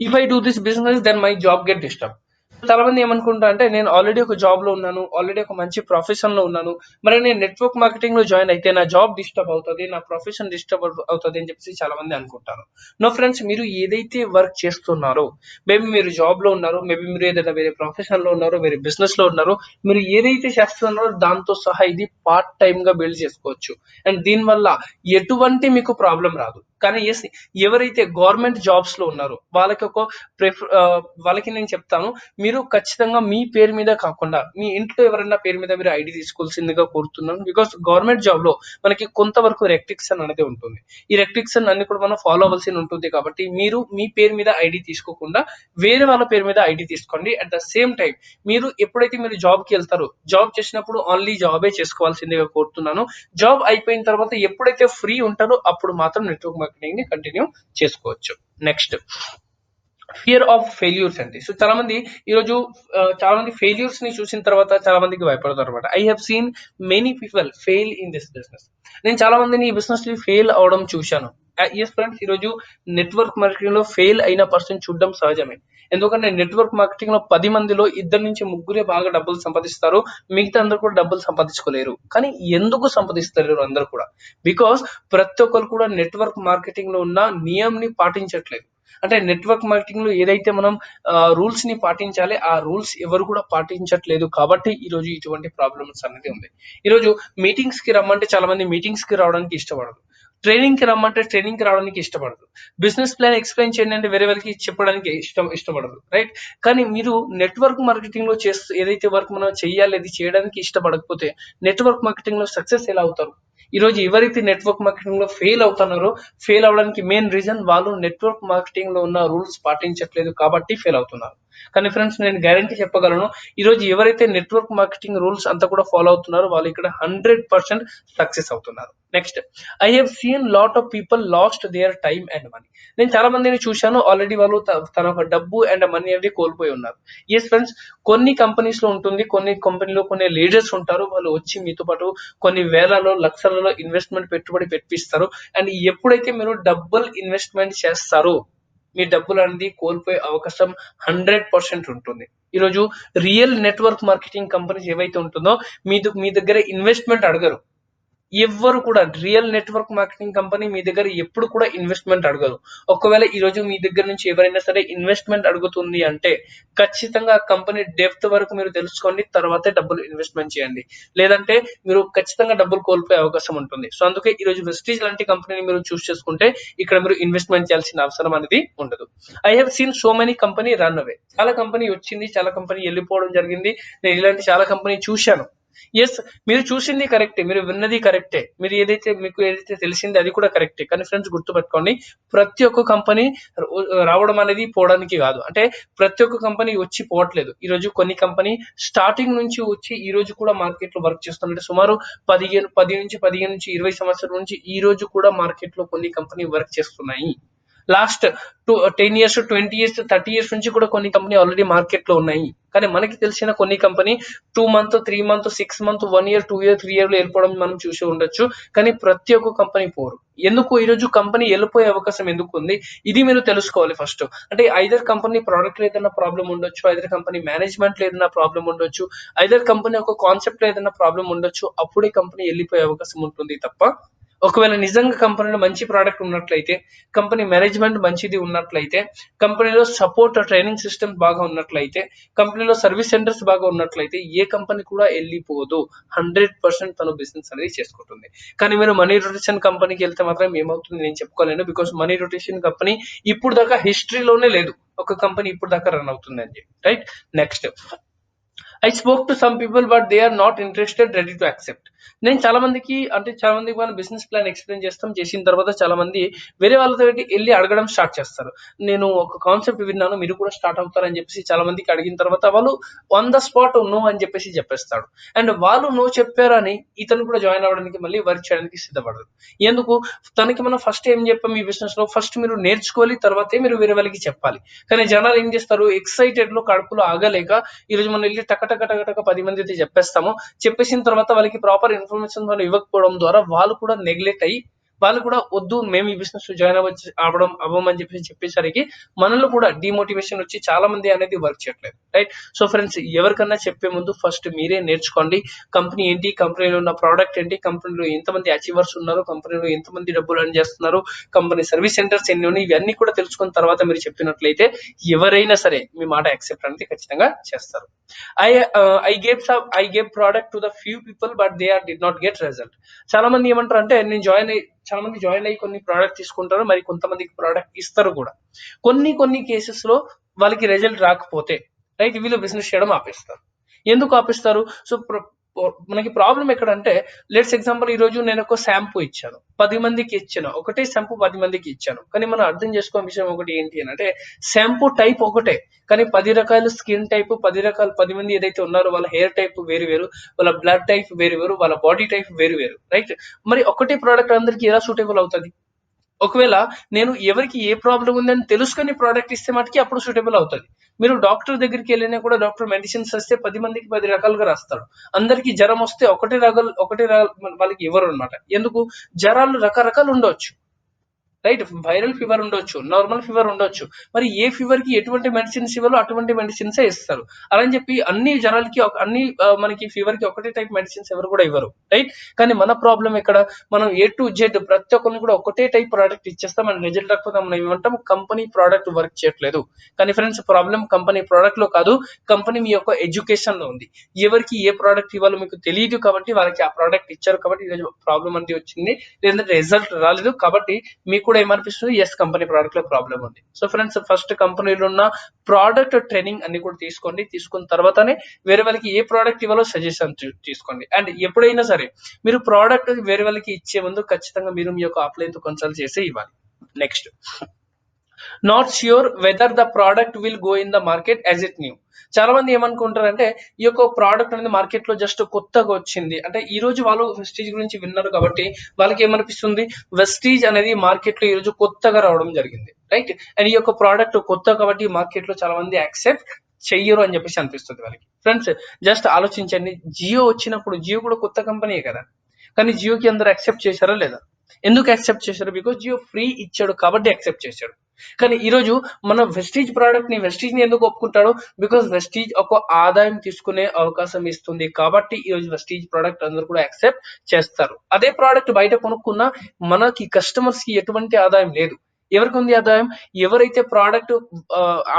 if I do this business then my job get disturb. చాలా మంది ఏమనుకుంటా అంటే నేను ఆల్రెడీ ఒక జాబ్ లో ఉన్నాను, ఆల్రెడీ ఒక మంచి ప్రొఫెషన్ లో ఉన్నాను, మరి నేను నెట్వర్క్ మార్కెటింగ్ లో జాయిన్ అయితే నా జాబ్ డిస్టర్బ్ అవుతుంది, నా ప్రొఫెషన్ డిస్టర్బ్ అవుతుంది అని చెప్పేసి చాలా మంది అనుకుంటారు. నో ఫ్రెండ్స్, మీరు ఏదైతే వర్క్ చేస్తున్నారో, మేబీ మీరు జాబ్ లో ఉన్నారు, మేబీ మీరు ఏదైనా వేరే ప్రొఫెషన్ లో ఉన్నారు, వేరే బిజినెస్ లో ఉన్నారు, మీరు ఏదైతే చేస్తున్నారో దాంతో సహా ఇది పార్ట్ టైమ్ గా బిల్డ్ చేసుకోవచ్చు, అండ్ దీనివల్ల ఎటువంటి మీకు ప్రాబ్లం రాదు. కానీ ఎస్, ఎవరైతే గవర్నమెంట్ జాబ్స్ లో ఉన్నారో వాళ్ళకి వాళ్ళకి నేను చెప్తాను, మీరు ఖచ్చితంగా మీ పేరు మీద కాకుండా మీ ఇంట్లో ఎవరైనా పేరు మీద మీరు ఐడి తీసుకోవాల్సిందిగా కోరుతున్నాను. బికాస్ గవర్నమెంట్ జాబ్ లో మనకి కొంతవరకు రెస్ట్రిక్షన్ అనేది ఉంటుంది, ఈ రెస్ట్రిక్షన్ అన్ని కూడా మనం ఫాలో అవ్వాల్సి ఉంటుంది. కాబట్టి మీరు మీ పేరు మీద ఐడి తీసుకోకుండా వేరే వాళ్ళ పేరు మీద ఐడి తీసుకోండి. అట్ ద సేమ్ టైం మీరు ఎప్పుడైతే మీరు జాబ్ కి వెళ్తారో, జాబ్ చేసినప్పుడు ఓన్లీ జాబే చేసుకోవాల్సిందిగా కోరుతున్నాను. జాబ్ అయిపోయిన తర్వాత ఎప్పుడైతే ఫ్రీ ఉంటారో అప్పుడు మాత్రం నెట్వర్క్ మార్కెటింగ్ ని కంటిన్యూ చేసుకోవచ్చు. నెక్స్ట్, ఫియర్ ఆఫ్ ఫెయిల్యూర్స్ అండి. సో చాలా మంది ఈరోజు చాలా మంది ఫెయిల్యూర్స్ ని చూసిన తర్వాత చాలా మందికి భయపడతారు అనమాట. I have seen many people fail in this business. నేను చాలా మందిని ఈ బిజినెస్ లో ఫెయిల్ అవడం చూశాను. ఎస్ ఫ్రెండ్స్, ఈరోజు నెట్వర్క్ మార్కెటింగ్ లో ఫెయిల్ అయిన పర్సన్ చూడడం సహజమే. ఎందుకంటే నెట్వర్క్ మార్కెటింగ్ లో 10 మందిలో 2 నుంచి 3 బాగా డబ్బులు సంపాదిస్తారు, మిగతా అందరూ కూడా డబ్బులు సంపాదించుకోలేరు. కానీ ఎందుకు సంపాదిస్తారు అందరూ కూడా? బికాస్ ప్రతి ఒక్కరు కూడా నెట్వర్క్ మార్కెటింగ్ లో ఉన్న నియమాన్ని పాటించట్లేదు. అంటే నెట్వర్క్ మార్కెటింగ్ లో ఏదైతే మనం రూల్స్ ని పాటించాలి, ఆ రూల్స్ ఎవరు కూడా పాటించట్లేదు. కాబట్టి ఈ రోజు ఇటువంటి ప్రాబ్లమ్స్ అనేది ఉంది. ఈ రోజు మీటింగ్స్ కి రమ్మంటే చాలా మంది మీటింగ్స్ కి రావడానికి ఇష్టపడరు, ట్రైనింగ్ కి రమ్మంటే ట్రైనింగ్ కి రావడానికి ఇష్టపడరు, బిజినెస్ ప్లాన్ ఎక్స్ప్లెయిన్ చేయండి అంటే వేరే వాళ్ళకి చెప్పడానికి ఇష్టపడరు, రైట్? కానీ మీరు నెట్వర్క్ మార్కెటింగ్ లో ఏదైతే వర్క్ మనం చెయ్యాలి అది చేయడానికి ఇష్టపడకపోతే నెట్వర్క్ మార్కెటింగ్ లో సక్సెస్ ఎలా అవుతారు? ఈ రోజు ఎవరైతే నెట్వర్క్ మార్కెటింగ్ లో ఫెయిల్ అవుతున్నారో, ఫెయిల్ అవడానికి మెయిన్ రీజన్ వాళ్ళు నెట్వర్క్ మార్కెటింగ్ లో ఉన్న రూల్స్ పాటించట్లేదు కాబట్టి ఫెయిల్ అవుతున్నారు. కానీ ఫ్రెండ్స్ నేను గ్యారంటీ చెప్పగలను, ఈ రోజు ఎవరైతే నెట్వర్క్ మార్కెటింగ్ రూల్స్ అంతా కూడా ఫాలో అవుతున్నారో వాళ్ళు ఇక్కడ 100% సక్సెస్ అవుతున్నారు. Next, I have seen lot of people lost their time and money. నేను చాలా మందిని చూశాను, ఆల్రెడీ వాళ్ళు తన యొక్క డబ్బు అండ్ మనీ అనేది కోల్పోయి ఉన్నారు. ఎస్ ఫ్రెండ్స్, కొన్ని కంపెనీస్ లో ఉంటుంది, కొన్ని కంపెనీలో కొన్ని లీడర్స్ ఉంటారు, వాళ్ళు వచ్చి మీతో పాటు కొన్ని వేలలో లక్షలలో ఇన్వెస్ట్మెంట్ పెట్టుబడి పెట్టిస్తారు. అండ్ ఎప్పుడైతే మీరు డబ్బులు ఇన్వెస్ట్మెంట్ చేస్తారో మీ డబ్బులు అనేది కోల్పోయే అవకాశం 100% ఉంటుంది. ఈరోజు రియల్ నెట్వర్క్ మార్కెటింగ్ కంపెనీస్ ఏవైతే ఉంటుందో మీ దగ్గర ఇన్వెస్ట్మెంట్ అడగరు. ఎవ్వరు కూడా రియల్ నెట్వర్క్ మార్కెటింగ్ కంపెనీ మీ దగ్గర ఎప్పుడు కూడా ఇన్వెస్ట్మెంట్ అడగదు. ఒకవేళ ఈ రోజు మీ దగ్గర నుంచి ఎవరైనా సరే ఇన్వెస్ట్మెంట్ అడుగుతుంది అంటే ఖచ్చితంగా ఆ కంపెనీ డెప్త్ వరకు మీరు తెలుసుకోండి, తర్వాతే డబ్బులు ఇన్వెస్ట్మెంట్ చేయండి. లేదంటే మీరు ఖచ్చితంగా డబ్బులు కోల్పోయే అవకాశం ఉంటుంది. సో అందుకే ఈ రోజు వెస్టీజ్ లాంటి కంపెనీని మీరు చూస్ చేసుకుంటే ఇక్కడ మీరు ఇన్వెస్ట్మెంట్ చేయాల్సిన అవసరం అనేది ఉండదు. I have scene so many company run away. చాలా కంపెనీ వచ్చింది, చాలా కంపెనీ వెళ్ళిపోవడం జరిగింది. నేను ఇలాంటి చాలా కంపెనీ చూశాను. ఎస్, మీరు చూసింది కరెక్టే, మీరు విన్నది కరెక్టే, మీకు ఏదైతే తెలిసింది అది కూడా కరెక్టే. కానీ ఫ్రెండ్స్ గుర్తుపెట్టుకోండి, ప్రతి ఒక్క కంపెనీ రావడం అనేది పోవడానికి కాదు. అంటే ప్రతి ఒక్క కంపెనీ వచ్చి పోవట్లేదు. ఈ రోజు కొన్ని కంపెనీ స్టార్టింగ్ నుంచి వచ్చి ఈ రోజు కూడా మార్కెట్ లో వర్క్ చేస్తుంటే సుమారు 15 నుంచి 20 సంవత్సరాల నుంచి ఈ రోజు కూడా మార్కెట్ లో కొన్ని కంపెనీ వర్క్ చేస్తున్నాయి. లాస్ట్ 10 years, 20 years, 30 years నుంచి కూడా కొన్ని కంపెనీ ఆల్రెడీ మార్కెట్ లో ఉన్నాయి. కానీ మనకి తెలిసిన కొన్ని company 2 months, 3 months, 6 months, 1 year, 2 year, 3 year లో వెళ్ళిపోవడం మనం చూసి ఉండొచ్చు. కానీ ప్రతి ఒక్క కంపెనీ పోరు. ఎందుకు ఈ రోజు కంపెనీ వెళ్ళిపోయే అవకాశం ఎందుకు ఉంది, ఇది మీరు తెలుసుకోవాలి ఫస్ట్. అంటే ఐదర్ కంపెనీ ప్రోడక్ట్ లో ఏదైనా ప్రాబ్లం ఉండొచ్చు, ఐదర్ కంపెనీ మేనేజ్మెంట్ లో ఏదైనా ప్రాబ్లం ఉండొచ్చు, ఐదర్ కంపెనీ ఒక కాన్సెప్ట్ లో ఏదైనా ప్రాబ్లం ఉండొచ్చు. అప్పుడే కంపెనీ వెళ్ళిపోయే అవకాశం ఉంటుంది తప్ప, ఒకవేళ నిజంగా కంపెనీలో మంచి ప్రోడక్ట్ ఉన్నట్లయితే, కంపెనీ మేనేజ్మెంట్ మంచిది ఉన్నట్లయితే, కంపెనీలో సపోర్ట్ ట్రైనింగ్ సిస్టమ్ బాగా ఉన్నట్లయితే, కంపెనీలో సర్వీస్ సెంటర్స్ బాగా ఉన్నట్లయితే ఏ కంపెనీ కూడా వెళ్ళిపోదు. 100% తన బిజినెస్ అనేది చేసుకుంటుంది. కానీ మీరు మనీ రొటేషన్ కంపెనీకి వెళ్తే మాత్రం ఏమవుతుంది నేను చెప్పుకోలేను. బికాస్ మనీ రొటేషన్ కంపెనీ ఇప్పుడు దాకా హిస్టరీలోనే లేదు, ఒక కంపెనీ ఇప్పుడు దాకా రన్ అవుతుంది అని చెప్పి. Right. Next, I spoke to some people but they are not interested, ready to accept. నేను చాలా మందికి మనం బిజినెస్ ప్లాన్ ఎక్స్ప్లెయిన్ చేసిన తర్వాత చాలా మంది వేరే వాళ్ళతో వెళ్ళి అడగడం స్టార్ట్ చేస్తారు. నేను ఒక కాన్సెప్ట్ విన్నాను, మీరు కూడా స్టార్ట్ అవుతారని చెప్పేసి చాలా మందికి అడిగిన తర్వాత వాళ్ళు ఆన్ ద స్పాట్ నో అని చెప్పేసి చెప్పేస్తాడు. అండ్ వాళ్ళు నో చెప్పారని ఇతను కూడా జాయిన్ అవ్వడానికి మళ్ళీ వర్క్ చేయడానికి సిద్ధపడదు. ఎందుకు? తనకి మనం ఫస్ట్ ఏం చెప్పాం, ఈ బిజినెస్ లో ఫస్ట్ మీరు నేర్చుకోవాలి, తర్వాతే మీరు వేరే వాళ్ళకి చెప్పాలి. కానీ జనాలు ఏం చేస్తారు, ఎక్సైటెడ్ లో కడుపులో ఆగలేక ఈ రోజు మనం వెళ్ళి టక 10 మంది అయితే చెప్పేస్తాము. చెప్పేసిన తర్వాత వాళ్ళకి ప్రాపర్ ఇన్ఫర్మేషన్ మనం ఇవ్వకపోవడం ద్వారా వాళ్ళు కూడా నెగ్లెక్ట్ అయ్యి వాళ్ళు కూడా వద్దు మేము ఈ బిజినెస్ జాయిన్ అవ్వమని చెప్పేసరికి మనలో కూడా డిమోటివేషన్ వచ్చి చాలా మంది అనేది వర్క్ చేయట్లేదు. రైట్. సో ఫ్రెండ్స్, ఎవరికన్నా చెప్పే ముందు ఫస్ట్ మీరే నేర్చుకోండి. కంపెనీ ఏంటి, కంపెనీలో ఉన్న ప్రోడక్ట్ ఏంటి, కంపెనీలో ఎంతమంది అచీవర్స్ ఉన్నారు, కంపెనీలో ఎంతమంది డబ్బులు ఎర్న్ చేస్తున్నారు, కంపెనీ సర్వీస్ సెంటర్స్ ఎన్ని ఉన్నాయి, ఇవన్నీ కూడా తెలుసుకున్న తర్వాత మీరు చెప్పినట్లయితే ఎవరైనా సరే మీ మాట యాక్సెప్ట్ అనేది ఖచ్చితంగా చేస్తారు. I gave product to the few people but they did not get result. చాలా మంది ఏమంటారు అంటే చాలా మంది జాయిన్ అయ్యి కొన్ని ప్రోడక్ట్ తీసుకుంటారు, మరి కొంతమందికి ప్రోడక్ట్ ఇస్తారు కూడా. కొన్ని కేసెస్ లో వాళ్ళకి రిజల్ట్ రాకపోతే రైట్ వీళ్ళు బిజినెస్ చేయడం ఆపేస్తారు. ఎందుకు ఆపేస్తారు? సో మనకి ప్రాబ్లం ఎక్కడంటే, లెట్స్ ఎగ్జాంపుల్ ఈ రోజు నేను ఒక షాంపూ ఇచ్చాను, 10 మందికి ఇచ్చాను, ఒకటే షాంపూ 10 మందికి ఇచ్చాను. కానీ మనం అర్థం చేసుకో విషయం ఒకటి ఏంటి అని అంటే, షాంపూ టైప్ ఒకటే కానీ 10 రకాల స్కిన్ టైప్, 10 మంది ఏదైతే ఉన్నారో వాళ్ళ హెయిర్ టైప్ వేరు వేరు, వాళ్ళ బ్లడ్ టైప్ వేరు వేరు, వాళ్ళ బాడీ టైప్ వేరు వేరు. రైట్. మరి ఒకటే ప్రోడక్ట్ అందరికి ఎలా సూటబుల్ అవుతుంది? ఒకవేళ నేను ఎవరికి ఏ ప్రాబ్లం ఉందని తెలుసుకొని ప్రోడక్ట్ ఇస్తే మటుకి అప్పుడు సూటబుల్ అవుతుంది. మీరు డాక్టర్ దగ్గరికి వెళ్ళినా కూడా డాక్టర్ మెడిసిన్స్ వస్తే 10 మందికి 10 రకాలుగా రాస్తాడు. అందరికి జ్వరం వస్తే ఒకటే వాళ్ళకి ఇవ్వరు అనమాట. ఎందుకు? జ్వరాలు రకరకాలు ఉండవచ్చు. రైట్. వైరల్ ఫీవర్ ఉండొచ్చు, నార్మల్ ఫీవర్ ఉండొచ్చు. మరి ఏ ఫీవర్ కి ఎటువంటి మెడిసిన్స్ ఇవ్వాలో అటువంటి మెడిసిన్స్ ఇస్తారు. అలా అని చెప్పి అన్ని జనాలకి మనకి ఫీవర్ కి ఒకటే టైప్ మెడిసిన్స్ ఎవరు కూడా ఇవ్వరు. రైట్. కానీ మన ప్రాబ్లం ఎక్కడ, మనం A to Z ప్రతి ఒక్కరిని కూడా ఒకటే టైప్ ప్రోడక్ట్ ఇచ్చేస్తాం, మన రిజల్ట్ రాకపోతే మనం ఏమంటాం, కంపెనీ ప్రోడక్ట్ వర్క్ చేయట్లేదు. కానీ ఫ్రెండ్స్, ప్రాబ్లం కంపెనీ ప్రోడక్ట్ లో కాదు, కంపెనీ మీ యొక్క ఎడ్యుకేషన్ లో ఉంది. ఎవరికి ఏ ప్రోడక్ట్ ఇవ్వాలో మీకు తెలియదు కాబట్టి వాళ్ళకి ఆ ప్రోడక్ట్ ఇచ్చారు కాబట్టి ఈరోజు ప్రాబ్లం అనేది వచ్చింది, లేదంటే రిజల్ట్ రాలేదు కాబట్టి మీకు కూడా ఏమనిపిస్తుంది, ఎస్ కంపెనీ ప్రోడక్ట్ లో ప్రాబ్లం ఉంది. సో ఫ్రెండ్స్, ఫస్ట్ కంపెనీలో ఉన్న ప్రోడక్ట్ ట్రైనింగ్ అన్ని కూడా తీసుకోండి. తీసుకున్న తర్వాతనే వేరే వాళ్ళకి ఏ ప్రోడక్ట్ ఇవ్వాలో సజెషన్ తీసుకోండి. అండ్ ఎప్పుడైనా సరే మీరు ప్రోడక్ట్ వేరే వాళ్ళకి ఇచ్చే ముందు ఖచ్చితంగా మీరు మీ యొక్క ఆఫ్లైన్ తో కన్సల్ట్ చేసి ఇవ్వాలి. Next, not sure whether the product will go in the market as it new. చాలా మంది ఏమనుకుంటారంటే ఈ యొక్క ప్రోడక్ట్ అనేది మార్కెట్ లో జస్ట్ కొత్తగా వచ్చింది అంటే, ఈ రోజు వాళ్ళు వెస్టీజ్ గురించి విన్నారు కాబట్టి వాళ్ళకి ఏమనిపిస్తుంది, వెస్టీజ్ అనేది మార్కెట్ లో ఈ రోజు కొత్తగా రావడం జరిగింది, రైట్. అండ్ ఈ యొక్క ప్రోడక్ట్ కొత్త కాబట్టి మార్కెట్ లో చాలా మంది యాక్సెప్ట్ చెయ్యరు అని చెప్పేసి అనిపిస్తుంది వాళ్ళకి. ఫ్రెండ్స్, జస్ట్ ఆలోచించండి, జియో వచ్చినప్పుడు జియో కూడా కొత్త కంపెనీయే కదా, కానీ జియోకి అందరు యాక్సెప్ట్ చేశారా లేదా? ఎందుకు యాక్సెప్ట్ చేశారు? బికాస్ జియో ఫ్రీ ఇచ్చాడు కాబట్టి యాక్సెప్ట్ చేశాడు. కానీ ఈ రోజు మన వెస్టీజ్ ప్రోడక్ట్ ని ఎందుకు ఒప్పుకుంటాడు? బికాస్ వెస్టీజ్ ఒక ఆదాయం తీసుకునే అవకాశం ఇస్తుంది కాబట్టి ఈ రోజు వెస్టీజ్ ప్రోడక్ట్ అందరూ కూడా యాక్సెప్ట్ చేస్తారు. అదే ప్రోడక్ట్ బయట కొనుక్కున్నా మనకి కస్టమర్స్ కి ఎటువంటి ఆదాయం లేదు. ఎవరికి ఉంది ఆదాయం? ఎవరైతే ప్రోడక్ట్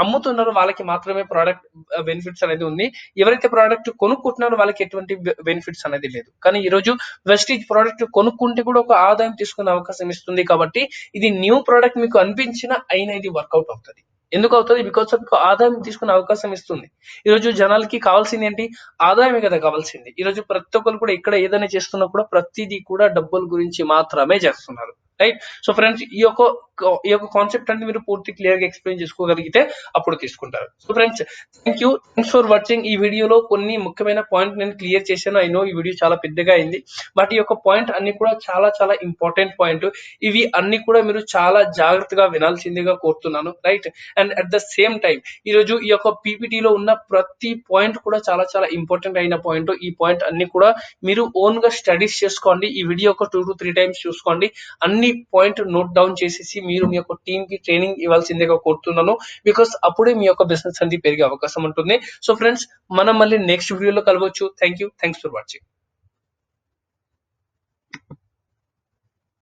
అమ్ముతున్నారో వాళ్ళకి మాత్రమే ప్రోడక్ట్ బెనిఫిట్స్ అనేది ఉంది. ఎవరైతే ప్రోడక్ట్ కొనుక్కుంటున్నారో వాళ్ళకి ఎటువంటి బెనిఫిట్స్ అనేది లేదు. కానీ ఈ రోజు వెస్టీజ్ ప్రోడక్ట్ కొనుక్కుంటే కూడా ఒక ఆదాయం తీసుకునే అవకాశం ఇస్తుంది కాబట్టి ఇది న్యూ ప్రోడక్ట్ మీకు అనిపించినా అయినా ఇది వర్కౌట్ అవుతుంది. ఎందుకు అవుతుంది? బికాస్ ఆఫ్ ఆదాయం తీసుకునే అవకాశం ఇస్తుంది. ఈ రోజు జనాలకి కావాల్సింది ఏంటి? ఆదాయమే కదా కావాల్సింది. ఈ రోజు ప్రతి ఒక్కరు కూడా ఇక్కడ ఏదైనా చేస్తున్నా కూడా ప్రతిదీ కూడా డబ్బుల గురించి మాత్రమే చేస్తున్నారు, రైట్. సో ఫ్రెండ్స్, ఈ యొక్క కాన్సెప్ట్ అంటే మీరు పూర్తి క్లియర్ గా ఎక్స్ప్లెయిన్ చేసుకోగలిగితే అప్పుడు తీసుకుంటారు. So friends, thanks for watching. ఈ వీడియోలో కొన్ని ముఖ్యమైన పాయింట్ నేను క్లియర్ చేశాను. ఐ నో ఈ వీడియో చాలా పెద్దగా అయింది, బట్ ఈ యొక్క పాయింట్ అన్ని కూడా చాలా చాలా ఇంపార్టెంట్ పాయింట్. ఇవి అన్ని కూడా మీరు చాలా జాగ్రత్తగా వినాల్సిందిగా కోరుతున్నాను, right. And at the same time ఈ రోజు ఈ యొక్క పీపీటీలో ఉన్న ప్రతి పాయింట్ కూడా చాలా చాలా ఇంపార్టెంట్ అయిన పాయింట్. ఈ పాయింట్ అన్ని కూడా మీరు ఓన్ గా స్టడీస్ చేసుకోండి. ఈ వీడియో ఒక 2 to 3 times చూసుకోండి. అన్ని పాయింట్ నోట్ డౌన్ చేసేసి మీరు మీ యొక్క టీమ్ కి ట్రైనింగ్ ఇవ్వాల్సిందిగా కోరుతున్నాను. బికాస్ అప్పుడే మీ యొక్క బిజినెస్ అనేది పెరిగే అవకాశం ఉంటుంది. సో ఫ్రెండ్స్, మనం మళ్ళీ నెక్స్ట్ వీడియోలో కలవచ్చు. Thanks for watching.